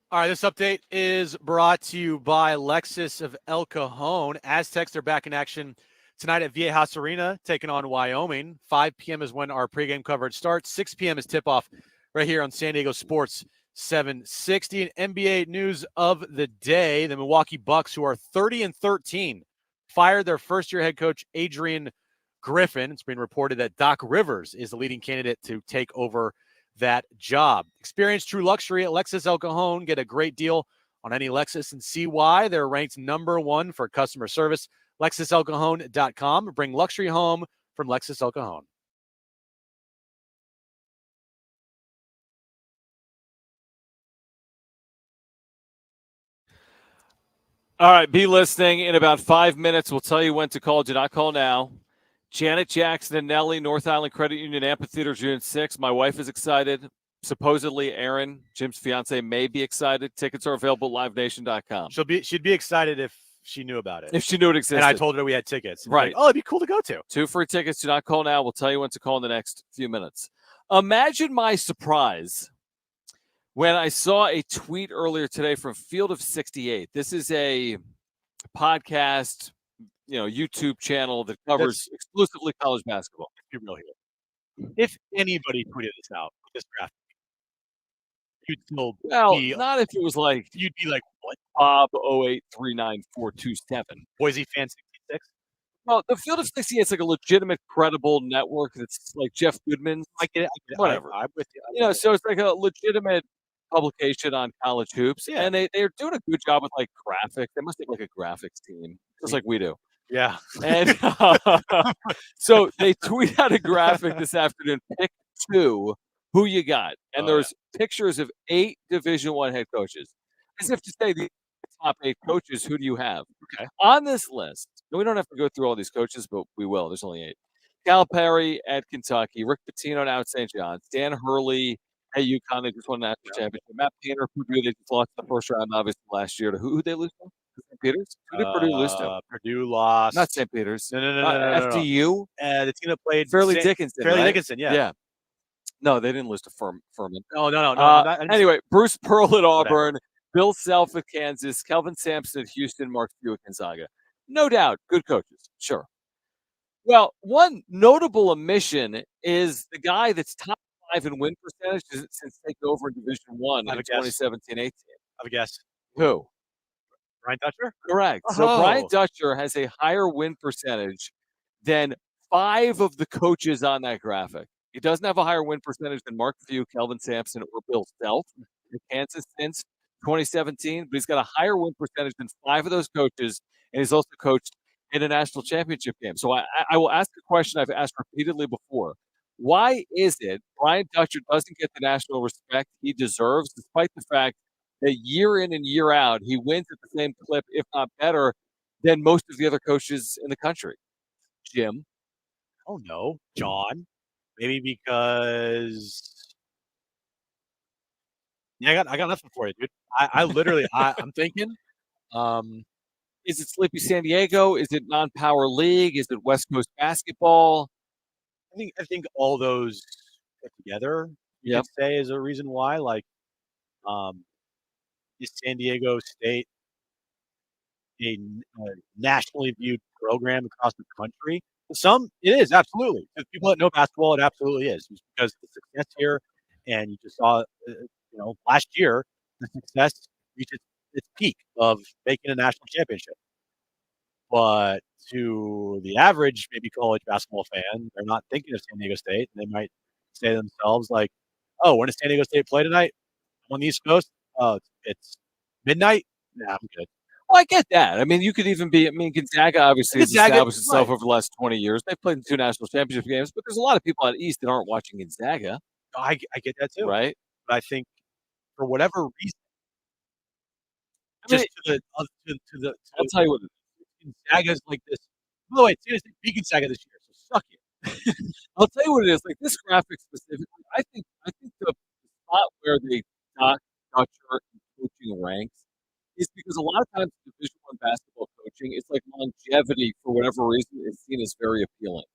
A: All right, this update is brought to you by Lexus of El Cajon. Aztecs are back in action tonight at Viejas Arena, taking on Wyoming. 5 p.m. is when our pregame coverage starts. 6 p.m. is tip-off right here on San Diego Sports 760. And NBA news of the day, the Milwaukee Bucks, who are 30-13, fired their first-year head coach, Adrian Griffin. It's been reported that Doc Rivers is the leading candidate to take over that job. Experience true luxury at Lexus El Cajon. Get a great deal on any Lexus and see why. They're ranked #1 for customer service. LexusElCajon.com. Bring luxury home from Lexus El Cajon.
B: All right, be listening. In about 5 minutes, we'll tell you when to call. Do not call now. Janet Jackson and Nelly, North Island Credit Union Amphitheater, June 6th. My wife is excited. Supposedly, Aaron, Jim's fiance, may be excited. Tickets are available at livenation.com.
A: She'd be excited if she knew about it.
B: If she knew it existed.
A: And I told her we had tickets.
B: Right.
A: Like, oh, it'd be cool to go to.
B: 2 free tickets. Do not call now. We'll tell you when to call in the next few minutes. Imagine my surprise when I saw a tweet earlier today from Field of 68. This is a podcast, YouTube channel that covers exclusively college basketball.
A: Be real here. If anybody tweeted this out, this graphic, you'd still be,
B: not if it was like
A: you'd be like, what?
B: Bob 0839427.
A: Boise fan 66?
B: Well, the Field of 68 is like a legitimate, credible network that's like Jeff Goodman's.
A: I get it.
B: Whatever.
A: I'm with you.
B: So it's like a legitimate publication on college hoops.
A: Yeah.
B: And they're doing a good job with like graphics. They must have like a graphics team, just like we do.
A: Yeah.
B: And so they tweet out a graphic this afternoon. Pick 2 who you got. And there's pictures of 8 Division I head coaches. As if to say the top 8 coaches, who do you have?
A: Okay.
B: On this list, and we don't have to go through all these coaches, but we will. There's only 8. Calipari at Kentucky, Rick Pitino now at St. John's, Dan Hurley at UConn. They just won a national championship. Matt Painter, Purdue, they just lost in the first round, obviously, last year. To who they lose to? St. Peter's? Who did Purdue lose to?
A: Purdue lost.
B: Not St. Peter's.
A: No.
B: FDU?
A: The team that played
B: Fairleigh Dickinson.
A: Fairleigh
B: right?
A: Dickinson, yeah.
B: No, they didn't lose to Furman.
A: No.
B: Anyway, Bruce Pearl at Auburn, Bill Self at Kansas, Kelvin Sampson at Houston, Mark Few at Gonzaga. No doubt, good coaches, sure. Well, one notable omission is the guy that's top 5 in win percentage since taking over in Division One in 2017-18.
A: I have a guess.
B: Who?
A: Brian Dutcher?
B: Correct. So Brian Dutcher has a higher win percentage than 5 of the coaches on that graphic. He doesn't have a higher win percentage than Mark Few, Kelvin Sampson, or Bill Self in Kansas since 2017, but he's got a higher win percentage than 5 of those coaches, and he's also coached in a national championship game. So I will ask a question I've asked repeatedly before. Why is it Brian Dutcher doesn't get the national respect he deserves, despite the fact that year in and year out, he wins at the same clip, if not better, than most of the other coaches in the country? Jim?
A: Oh, no. John? Maybe because... Yeah, I got nothing for you, dude. I literally, I'm thinking...
B: Is it Sleepy San Diego? Is it non-power league? Is it West Coast basketball?
A: I think all those put together, you could say, is a reason why. Like, is San Diego State a nationally viewed program across the country? Some, it is, absolutely. For people that know basketball, it absolutely is. Just because the success here, and you just saw, last year, the success reached its peak of making a national championship. But to the average, maybe college basketball fan, they're not thinking of San Diego State. They might say to themselves, like, oh, when does San Diego State play tonight? I'm on the East Coast? Oh, it's midnight? Nah, I'm good.
B: Well, I get that. I mean, you could even be, Gonzaga obviously has established itself over the last 20 years. They've played in 2 national championship games, but there's a lot of people out East that aren't watching Gonzaga.
A: I get that too.
B: Right?
A: But I think for whatever reason,
B: I'll tell you what,
A: Gonzaga's like this. By the way, San Diego beat Gonzaga this year, so suck it.
B: I'll tell you what it is. Like this graphic specifically, I think the spot where they got Dutcher and coaching ranks is because a lot of times in Division I basketball coaching, it's like longevity for whatever reason is seen as very appealing.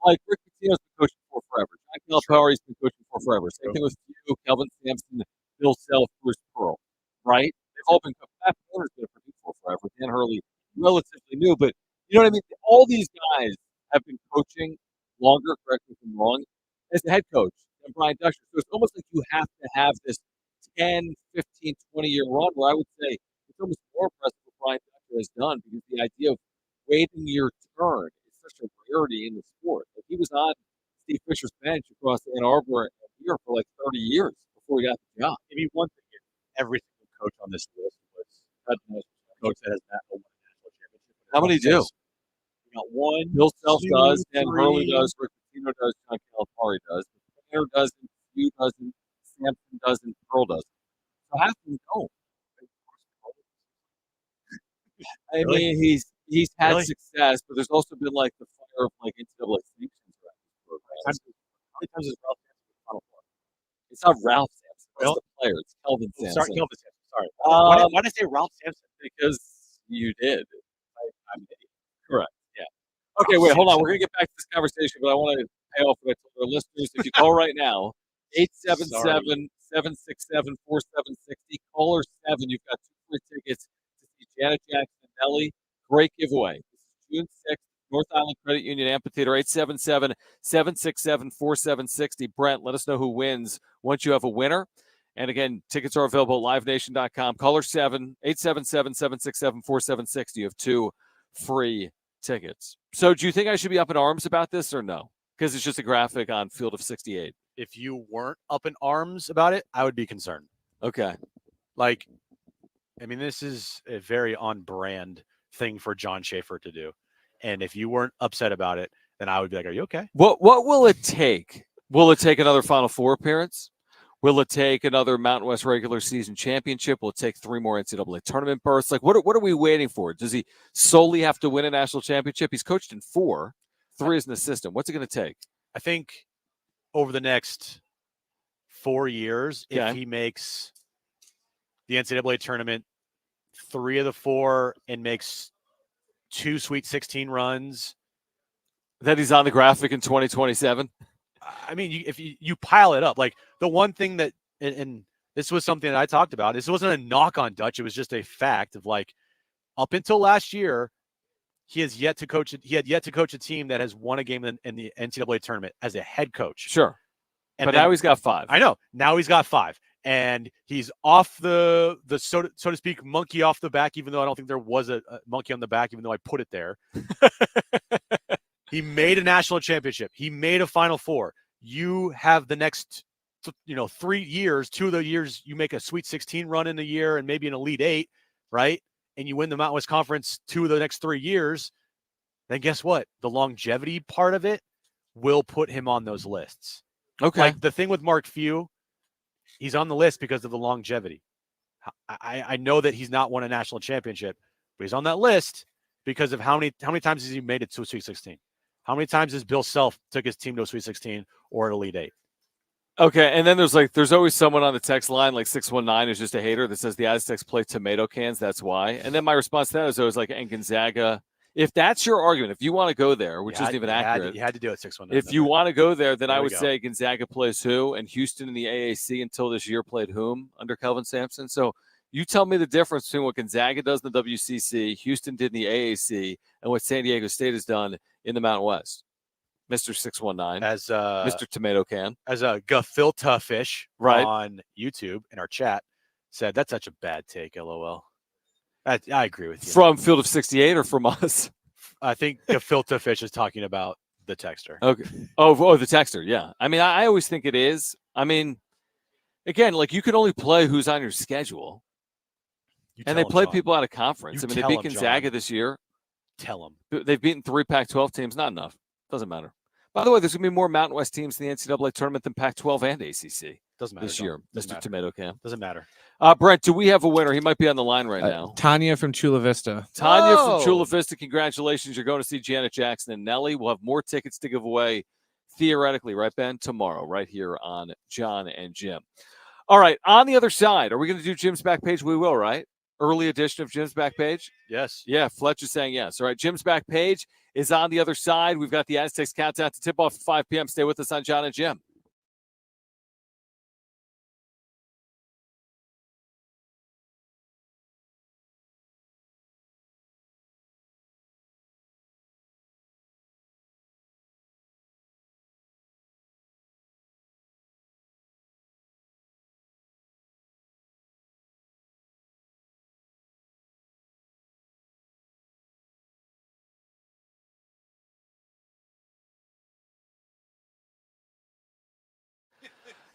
B: Like Rick Pitino's been coaching for forever. John Calipari's been coaching for forever. Same thing with you, Kelvin Sampson, Bill Self, Bruce Pearl. Right? They've all been Pat Miller's been produced for forever. Dan Hurley, relatively new, but you know what I mean? All these guys have been coaching longer, correct me if I'm wrong, as the head coach than Brian Dutcher. So it's almost like you have to have this 10, 15, 20-year run where I would say it's almost more impressive what Brian Dutcher has done because the idea of waiting your turn is such a rarity in the sport. Like he was on Steve Fisher's bench across Ann Arbor and here for like 30 years before he got the job.
A: Maybe one thing is every single coach on this list was a coach that has not won a national championship.
B: How many do?
A: We got one.
B: Bill Self does, Dan
A: 3.
B: Hurley does, Rick Pitino does, John Calipari does. Painter doesn't, Hugh doesn't, Sampson doesn't, Pearl doesn't. So half of them don't. I mean, he's had success, but there's also been like the fire of like NCAA sanctions around this program.
A: How many times is Ralph Sampson in the Final Four?
B: It's not Ralph Sampson. It's the player. It's Kelvin Sampson.
A: Sorry, Kelvin Sampson. Sorry. Why did I say Ralph Sampson?
B: Because you did.
A: I'm an idiot.
B: Correct. Yeah. Okay, wait, hold on. We're going to get back to this conversation, but I want to pay off what I told our listeners. If you call right now, 877-767-4760, caller 7, you've got 2 free tickets to see Janet Jackson and Nelly. Great giveaway. This is June 6th, North Island Credit Union Amphitheater, 877-767-4760. Brent, let us know who wins once you have a winner. And again, tickets are available at livenation.com. Caller 7, 877-767-4760. You have 2 free tickets. So do you think I should be up in arms about this or no? Because it's just a graphic on Field of 68.
A: If you weren't up in arms about it, I would be concerned.
B: Okay.
A: Like, I mean, this is a very on-brand thing for John Schaefer to do. And if you weren't upset about it, then I would be like, are you okay?
B: What will it take? Will it take another Final Four appearance? Will it take another Mountain West regular season championship? Will it take 3 more NCAA tournament berths? Like, what are we waiting for? Does he solely have to win a national championship? He's coached in 4, 3 as an assistant. What's it going to take?
A: I think over the next 4 years, if he makes the NCAA tournament 3 of the 4 and makes 2 Sweet 16 runs,
B: that he's on the graphic in 2027.
A: I mean, if you pile it up, like the one thing that, and this was something that I talked about. This wasn't a knock on Dutch. It was just a fact of like, up until last year, he has yet to coach. He had yet to coach a team that has won a game in the NCAA tournament as a head coach.
B: Sure.
A: And
B: but now he's got 5.
A: I know. Now he's got 5. And he's off the so to speak, monkey off the back, even though I don't think there was a monkey on the back, even though I put it there. He made a national championship. He made a Final Four. You have the next 3 years, 2 of the years you make a Sweet 16 run in a year and maybe an Elite 8, right? And you win the Mountain West Conference 2 of the next 3 years, then guess what? The longevity part of it will put him on those lists.
B: Okay.
A: Like the thing with Mark Few, he's on the list because of the longevity. I know that he's not won a national championship, but he's on that list because of how many times has he made it to a Sweet 16? How many times has Bill Self took his team to a Sweet 16 or an Elite 8?
B: Okay, and then there's always someone on the text line, like 619 who's just a hater that says the Aztecs play tomato cans, that's why. And then my response to that is always like, and Gonzaga. If that's your argument, if you want to go there, which isn't even accurate.
A: You had to do it 619.
B: If you want to go there, then I would say Gonzaga plays who, and Houston in the AAC until this year played whom under Kelvin Sampson. So you tell me the difference between what Gonzaga does in the WCC, Houston did in the AAC, and what San Diego State has done in the Mountain West. Mr. 619,
A: as
B: Mr. Tomato Can,
A: as a Gefilte Fish
B: right
A: on YouTube in our chat said, "That's such a bad take." LOL. I agree with you.
B: From Field of 68 or from us?
A: I think Gefilte Fish is talking about the texter.
B: Okay. Oh, the texter. Yeah. I mean, I always think it is. I mean, again, like you can only play who's on your schedule, and they play people out of conference. I mean, they beat Gonzaga this year.
A: Tell them
B: they've beaten 3 Pac-12 teams. Not enough. Doesn't matter. By the way, there's going to be more Mountain West teams in the NCAA tournament than Pac-12 and ACC.
A: Doesn't matter
B: this year,
A: Doesn't
B: Mr.
A: matter.
B: Tomato Cam.
A: Doesn't matter.
B: Brent, do we have a winner? He might be on the line right now.
C: Tanya from Chula Vista.
B: Tanya from Chula Vista, congratulations. You're going to see Janet Jackson and Nelly. We'll have more tickets to give away, theoretically, right, Ben? Tomorrow, right here on Jon and Jim. All right, on the other side, are we going to do Jim's back page? We will, right? Early edition of Jim's back page?
A: Yes.
B: Yeah, Fletch is saying yes. All right, Jim's back page is on the other side. We've got the Aztecs countdown to tip off at 5 p.m. Stay with us on Jon and Jim.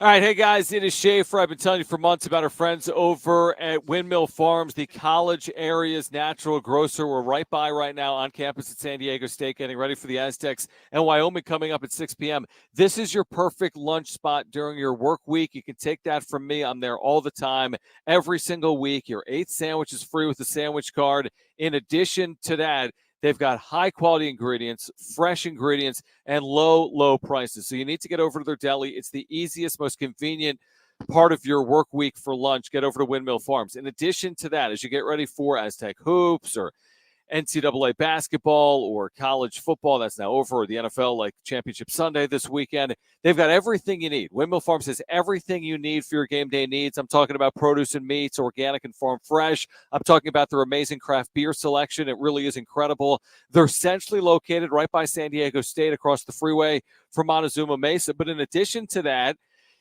B: All right, hey guys, it is Schaefer. I've been telling you for months about our friends over at Windmill Farms, the college area's natural grocer. We're right by right now on campus at San Diego State, getting ready for the Aztecs and Wyoming coming up at 6 p.m. This is your perfect lunch spot during your work week. You can take that from me. I'm there all the time, every single week. Your 8th sandwich is free with the sandwich card. In addition to that, they've got high-quality ingredients, fresh ingredients, and low prices. So you need to get over to their deli. It's the easiest, most convenient part of your work week for lunch. Get over to Windmill Farms. In addition to that, as you get ready for Aztec hoops or NCAA basketball or college football, that's now over, or the NFL, like Championship Sunday this weekend, they've got everything you need. Windmill Farms has everything you need for your game day needs. I'm talking about produce and meats, organic and farm fresh. I'm talking about their amazing craft beer selection. It really is incredible. They're centrally located right by San Diego State across the freeway from Montezuma Mesa. But in addition to that,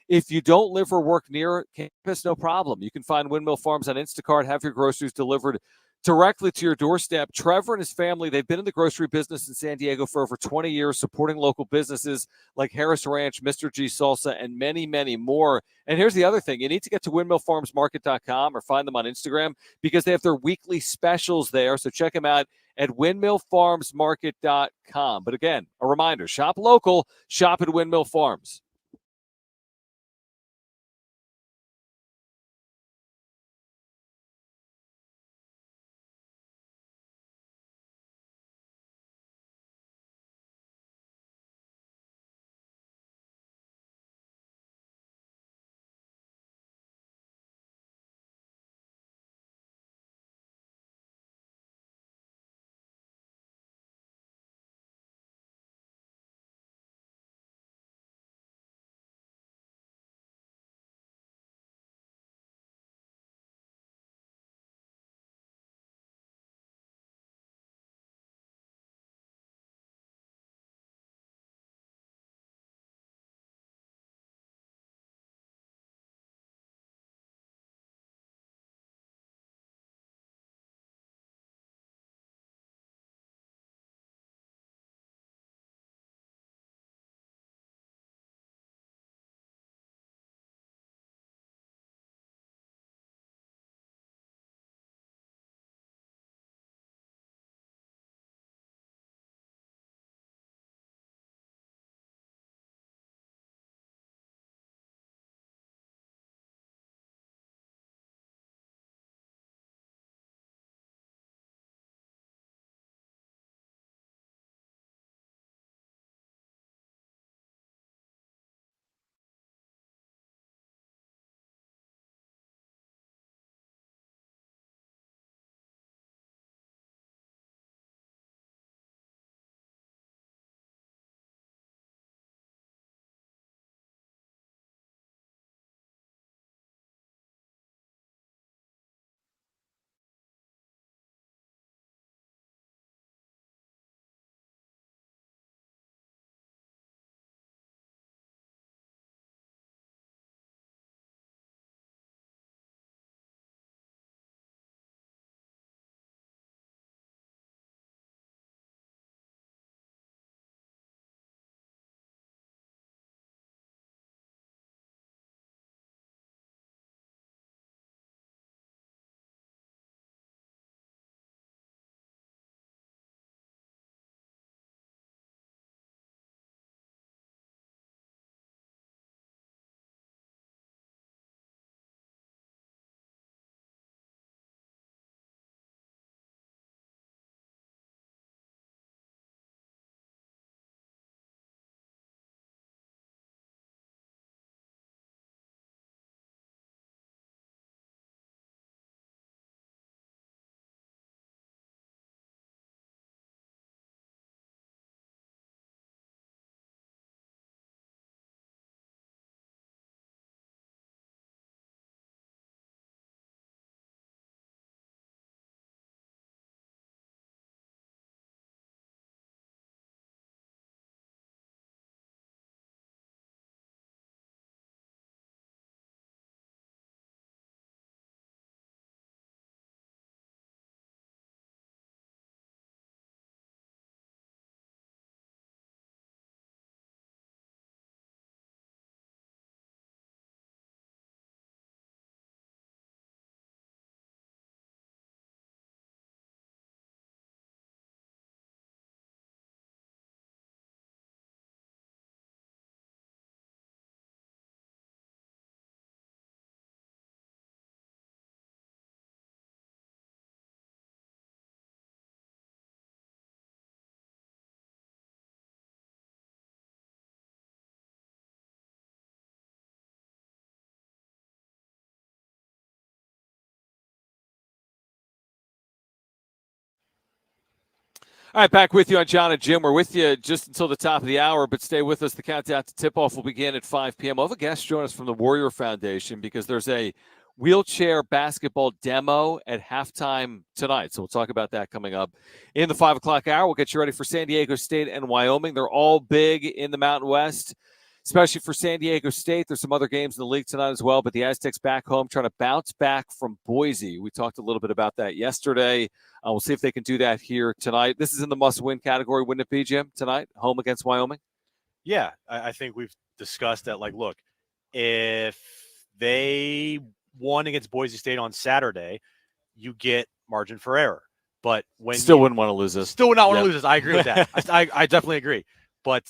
B: if you don't live or work near campus, no problem. You can find Windmill Farms on Instacart, have your groceries delivered directly to your doorstep. Trevor and his family, they've been in the grocery business in San Diego for over 20 years, supporting local businesses like Harris Ranch, Mr. G Salsa, and many, many more. And here's the other thing. You need to get to windmillfarmsmarket.com or find them on Instagram because they have their weekly specials there. So check them out at windmillfarmsmarket.com. But again, a reminder, shop local, shop at Windmill Farms. All right, back with you on Jon and Jim. We're with you just until the top of the hour, but stay with us. The countdown to tip-off will begin at 5 p.m. We'll have a guest join us from the Warrior Foundation because there's a wheelchair basketball demo at halftime tonight. So we'll talk about that coming up in the 5 o'clock hour. We'll get you ready for San Diego State and Wyoming. They're all big in the Mountain West, especially for San Diego State. There's some other games in the league tonight as well, but the Aztecs back home trying to bounce back from Boise. We talked a little bit about that yesterday. We'll see if they can do that here tonight. This is in the must-win category, wouldn't it be, Jim, tonight, home against Wyoming?
A: Yeah, I think we've discussed that. Like, look, if they won against Boise State on Saturday, you get margin for error. But when
B: Still wouldn't want to lose this.
A: Still would not want to lose this. I agree with that. I definitely agree. But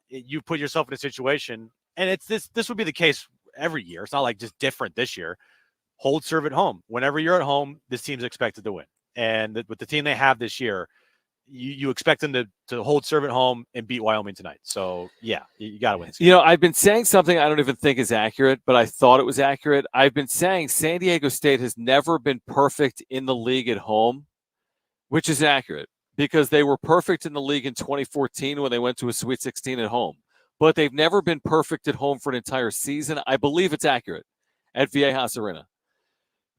A: you put yourself in a situation, and it's this would be the case every year. It's not like just different this year. Hold serve at home. Whenever you're at home, this team's expected to win. And with the team they have this year, you expect them to hold serve at home and beat Wyoming tonight. So, yeah, you got to win.
B: You know, I've been saying something I don't even think is accurate, but I thought it was accurate. I've been saying San Diego State has never been perfect in the league at home, which is accurate because they were perfect in the league in 2014 when they went to a Sweet 16 at home. But they've never been perfect at home for an entire season. I believe it's accurate at Viejas Arena.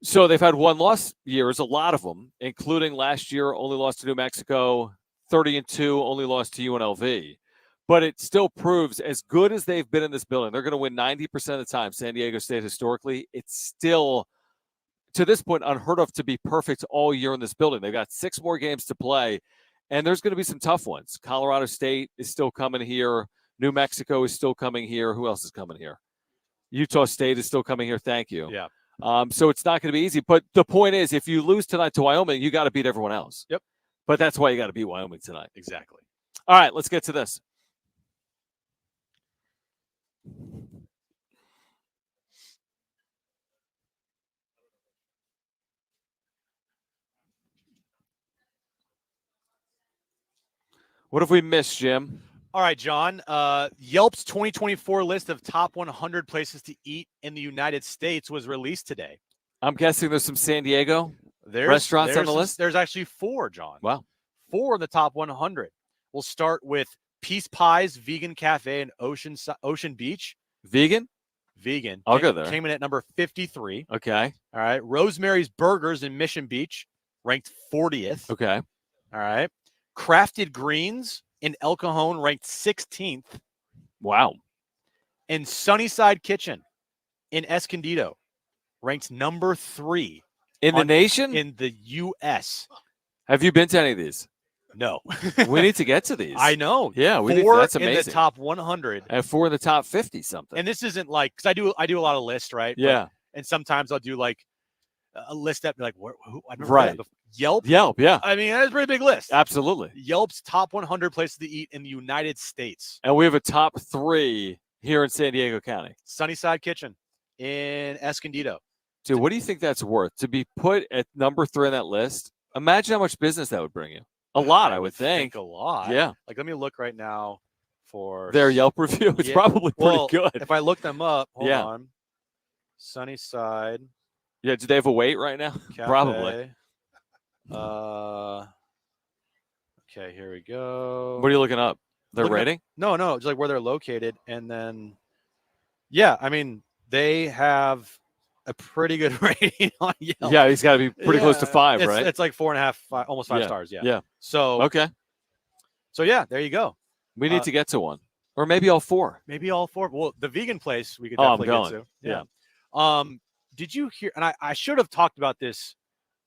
B: So they've had one-loss years, a lot of them, including last year, only lost to New Mexico, 30-2, only lost to UNLV. But it still proves, as good as they've been in this building, they're going to win 90% of the time, San Diego State historically. It's still, to this point, unheard of to be perfect all year in this building. They've got 6 more games to play, and there's going to be some tough ones. Colorado State is still coming here. New Mexico is still coming here. Who else is coming here? Utah State is still coming here. Thank you.
A: Yeah.
B: So it's not going to be easy. But the point is, if you lose tonight to Wyoming, you got to beat everyone else.
A: Yep.
B: But that's why you got to beat Wyoming tonight.
A: Exactly.
B: All right, let's get to this. What have we missed, Jim?
A: All right, John. Yelp's 2024 list of top 100 places to eat in the United States was released today.
B: I'm guessing there's some San Diego restaurants on the list.
A: There's actually 4, John.
B: Wow.
A: 4 in the top 100. We'll start with Peace Pies Vegan Cafe in Ocean Beach.
B: Vegan?
A: Vegan.
B: I'll go there.
A: Came in at number 53.
B: Okay.
A: All right. Rosemary's Burgers in Mission Beach, ranked 40th.
B: Okay.
A: All right. Crafted Greens in El Cajon, ranked 16th.
B: Wow.
A: And Sunnyside Kitchen in Escondido, ranked number 3
B: in the nation,
A: in the U.S.
B: Have you been to any of these?
A: No.
B: We need to get to these.
A: I know.
B: Yeah, we
A: 4
B: need. That's amazing.
A: in the top 100,
B: and 4 in the top 50 something.
A: And this isn't like, because I do a lot of lists, right?
B: Yeah.
A: And sometimes I'll do like a list that like who I've never
B: right.
A: heard that before. Yelp,
B: yeah.
A: I mean, that's a pretty big list.
B: Absolutely.
A: Yelp's top 100 places to eat in the United States.
B: And we have a top 3 here in San Diego County.
A: Sunnyside Kitchen in Escondido.
B: Dude, what do you think that's worth to be put at number 3 on that list? Imagine how much business that would bring you. A lot, I would think.
A: A lot.
B: Yeah.
A: Like, let me look right now for
B: their Yelp review. It's probably pretty good.
A: If I look them up, hold
B: yeah.
A: on. Sunnyside.
B: Yeah, do they have a wait right now?
A: Cafe.
B: Probably.
A: Okay, here we go.
B: What are you looking up? Their rating?
A: No, just like where they're located. And then, yeah, I mean, they have a pretty good rating on Yelp.
B: Yeah, he's got to be pretty close to 5, right?
A: It's like 4.5, 5, almost 5 stars. Yeah.
B: Yeah.
A: So,
B: okay.
A: So, yeah, there you go.
B: We need to get to one. Or maybe all 4.
A: Maybe all 4. Well, the vegan place we could definitely get to.
B: Yeah.
A: Did you hear? And I should have talked about this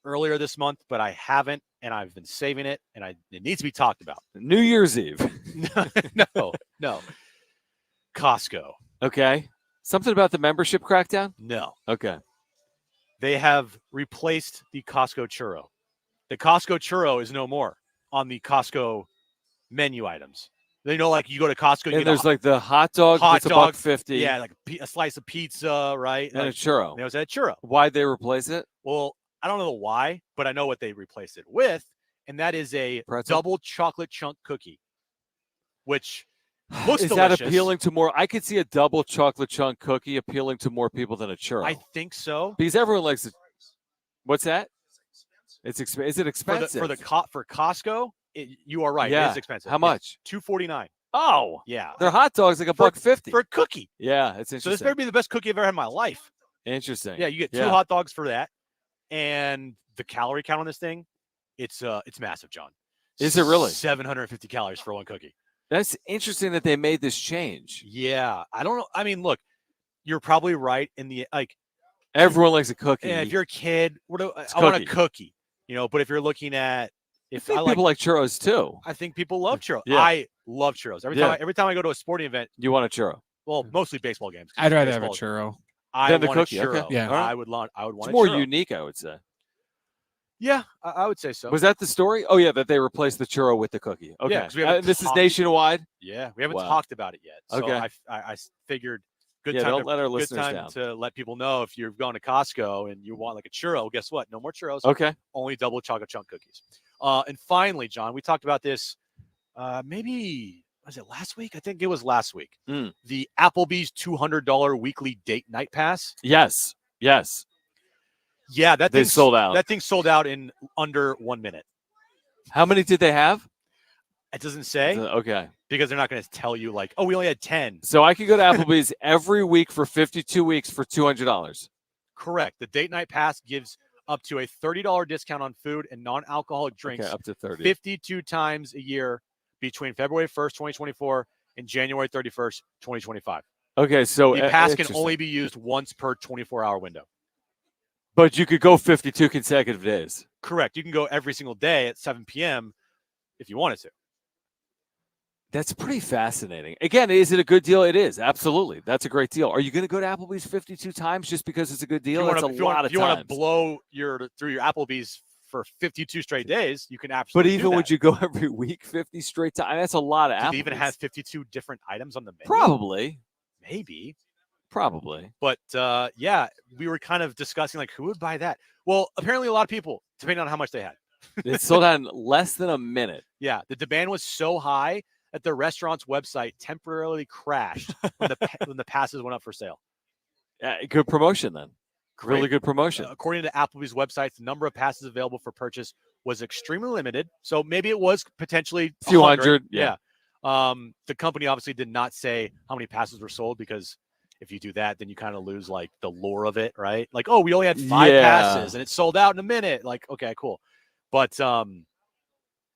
A: earlier this month, but I haven't, and I've been saving it, and it needs to be talked about.
B: New Year's Eve.
A: No. Costco.
B: Okay. Something about the membership crackdown?
A: No.
B: Okay.
A: They have replaced the Costco churro. The Costco churro is no more on the Costco menu items. They know, like, you go to Costco,
B: and there's like the hot dog, that's $1.50.
A: Yeah, like a slice of pizza, right?
B: And
A: like,
B: a churro.
A: They always had a churro.
B: Why'd they replace it?
A: Well, I don't know why, but I know what they replaced it with, and that is a double chocolate chunk cookie, which looks
B: is
A: delicious.
B: That appealing to more? I could see a double chocolate chunk cookie appealing to more people than a churro.
A: I think so.
B: Because everyone likes it. What's that? It's is it expensive
A: for Costco? You are right.
B: Yeah.
A: It is expensive.
B: How much?
A: $2.49.
B: Oh,
A: Yeah.
B: their hot dogs like $1.50
A: for a cookie.
B: Yeah, it's interesting.
A: So this better be the best cookie I've ever had in my life.
B: Interesting.
A: Yeah, you get 2 hot dogs for that, and the calorie count on this thing, it's massive, John.
B: Is it really?
A: 750 calories for one cookie.
B: That's interesting that they made this change.
A: Yeah, I don't know. I mean, look, you're probably right in the
B: Everyone likes a cookie.
A: Yeah, if you're a kid, I want a cookie. But if you're looking at
B: people like churros too.
A: I think people love churros.
B: Yeah.
A: I love churros. Every time I go to a sporting event,
B: you want a churro.
A: Well, mostly baseball games.
C: I'd rather have a churro.
B: I want
A: a churro.
B: Okay.
C: Yeah,
A: I would want.
B: It's
A: a
B: more
A: churro.
B: unique, I would say.
A: Yeah, I would say so.
B: Was that the story? Oh yeah, that they replaced the churro with the cookie. Okay,
A: Yeah, 'cause we haven't
B: this is nationwide.
A: Yeah, we haven't
B: Wow.
A: talked about it yet. So
B: Okay.
A: I figured good
B: Don't
A: time
B: let our
A: good
B: listeners
A: time
B: down.
A: to let people know if you're going to Costco and you want like a churro. Guess what? No more churros.
B: Okay.
A: Only double chocolate chunk cookies. And finally, John, we talked about this. Maybe was it last week? I think it was last week. The Applebee's $200 weekly date night pass.
B: Yes.
A: Yeah,
B: They sold out.
A: That thing sold out in under 1 minute.
B: How many did they have?
A: It doesn't say.
B: Okay.
A: Because they're not going to tell you like, oh, we only had 10.
B: So I could go to Applebee's every week for 52 weeks for $200.
A: Correct. The date night pass gives up to a $30 discount on food and non-alcoholic drinks.
B: Okay, up to 30.
A: 52 times a year between February 1st, 2024 and January 31st, 2025.
B: Okay, so
A: the pass can only be used once per 24-hour window.
B: But you could go 52 consecutive days.
A: Correct. You can go every single day at 7 p.m. if you wanted to.
B: That's pretty fascinating. Again, is it a good deal? It is. Absolutely. That's a great deal. Are you going to go to Applebee's 52 times just because it's a good deal? That's a lot of times.
A: If you want to blow through your Applebee's for 52 straight days, you can absolutely
B: But even would you go every week 50 straight times? That's a lot of Applebee's.
A: Do they even have 52 different items on the menu?
B: Probably.
A: Maybe.
B: Probably.
A: But, yeah, we were kind of discussing, like, who would buy that? Well, apparently a lot of people, depending on how much they had.
B: It sold out in less than a minute.
A: Yeah, the demand was so high that the restaurant's website temporarily crashed when the passes went up for sale.
B: Good promotion then.
A: Great.
B: Really good promotion.
A: According to Applebee's website, the number of passes available for purchase was extremely limited. So maybe it was potentially
B: a few hundred.
A: Yeah. The company obviously did not say how many passes were sold because if you do that, then you kind of lose like the lore of it, right? Like, oh, we only had 5 passes and it sold out in a minute. Like, okay, cool. But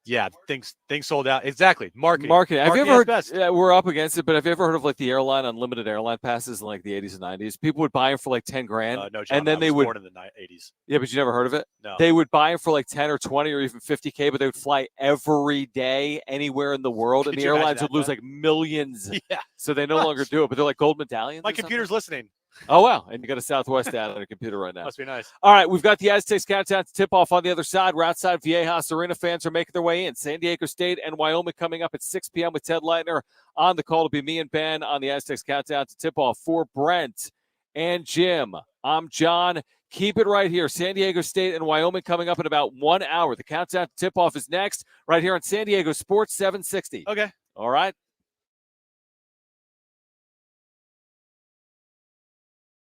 A: yeah, things sold out. Exactly. Marketing.
B: Have you ever heard? Yeah, we're up against it, but have you ever heard of like the unlimited airline passes in like the 80s and 90s? People would buy them for like 10 grand.
A: No, John,
B: and then
A: I
B: they
A: was
B: would
A: born in the 80s.
B: Yeah, but you never heard of it?
A: No.
B: They would buy them for like 10 or 20 or even 50K, but they would fly every day anywhere in the world, and the airlines would lose like millions.
A: Yeah.
B: So they no longer do it, but they're like gold medallions.
A: My computer's listening.
B: Oh, wow. And you got a Southwest ad on your computer right now.
A: Must be nice.
B: All right. We've got the Aztecs countdown to tip off on the other side. We're outside Viejas Arena. Fans are making their way in. San Diego State and Wyoming coming up at 6 p.m. with Ted Leitner on the call. To be me and Ben on the Aztecs countdown to tip off. For Brent and Jim, I'm John. Keep it right here. San Diego State and Wyoming coming up in about 1 hour. The countdown to tip off is next right here on San Diego Sports 760.
A: Okay.
B: All right.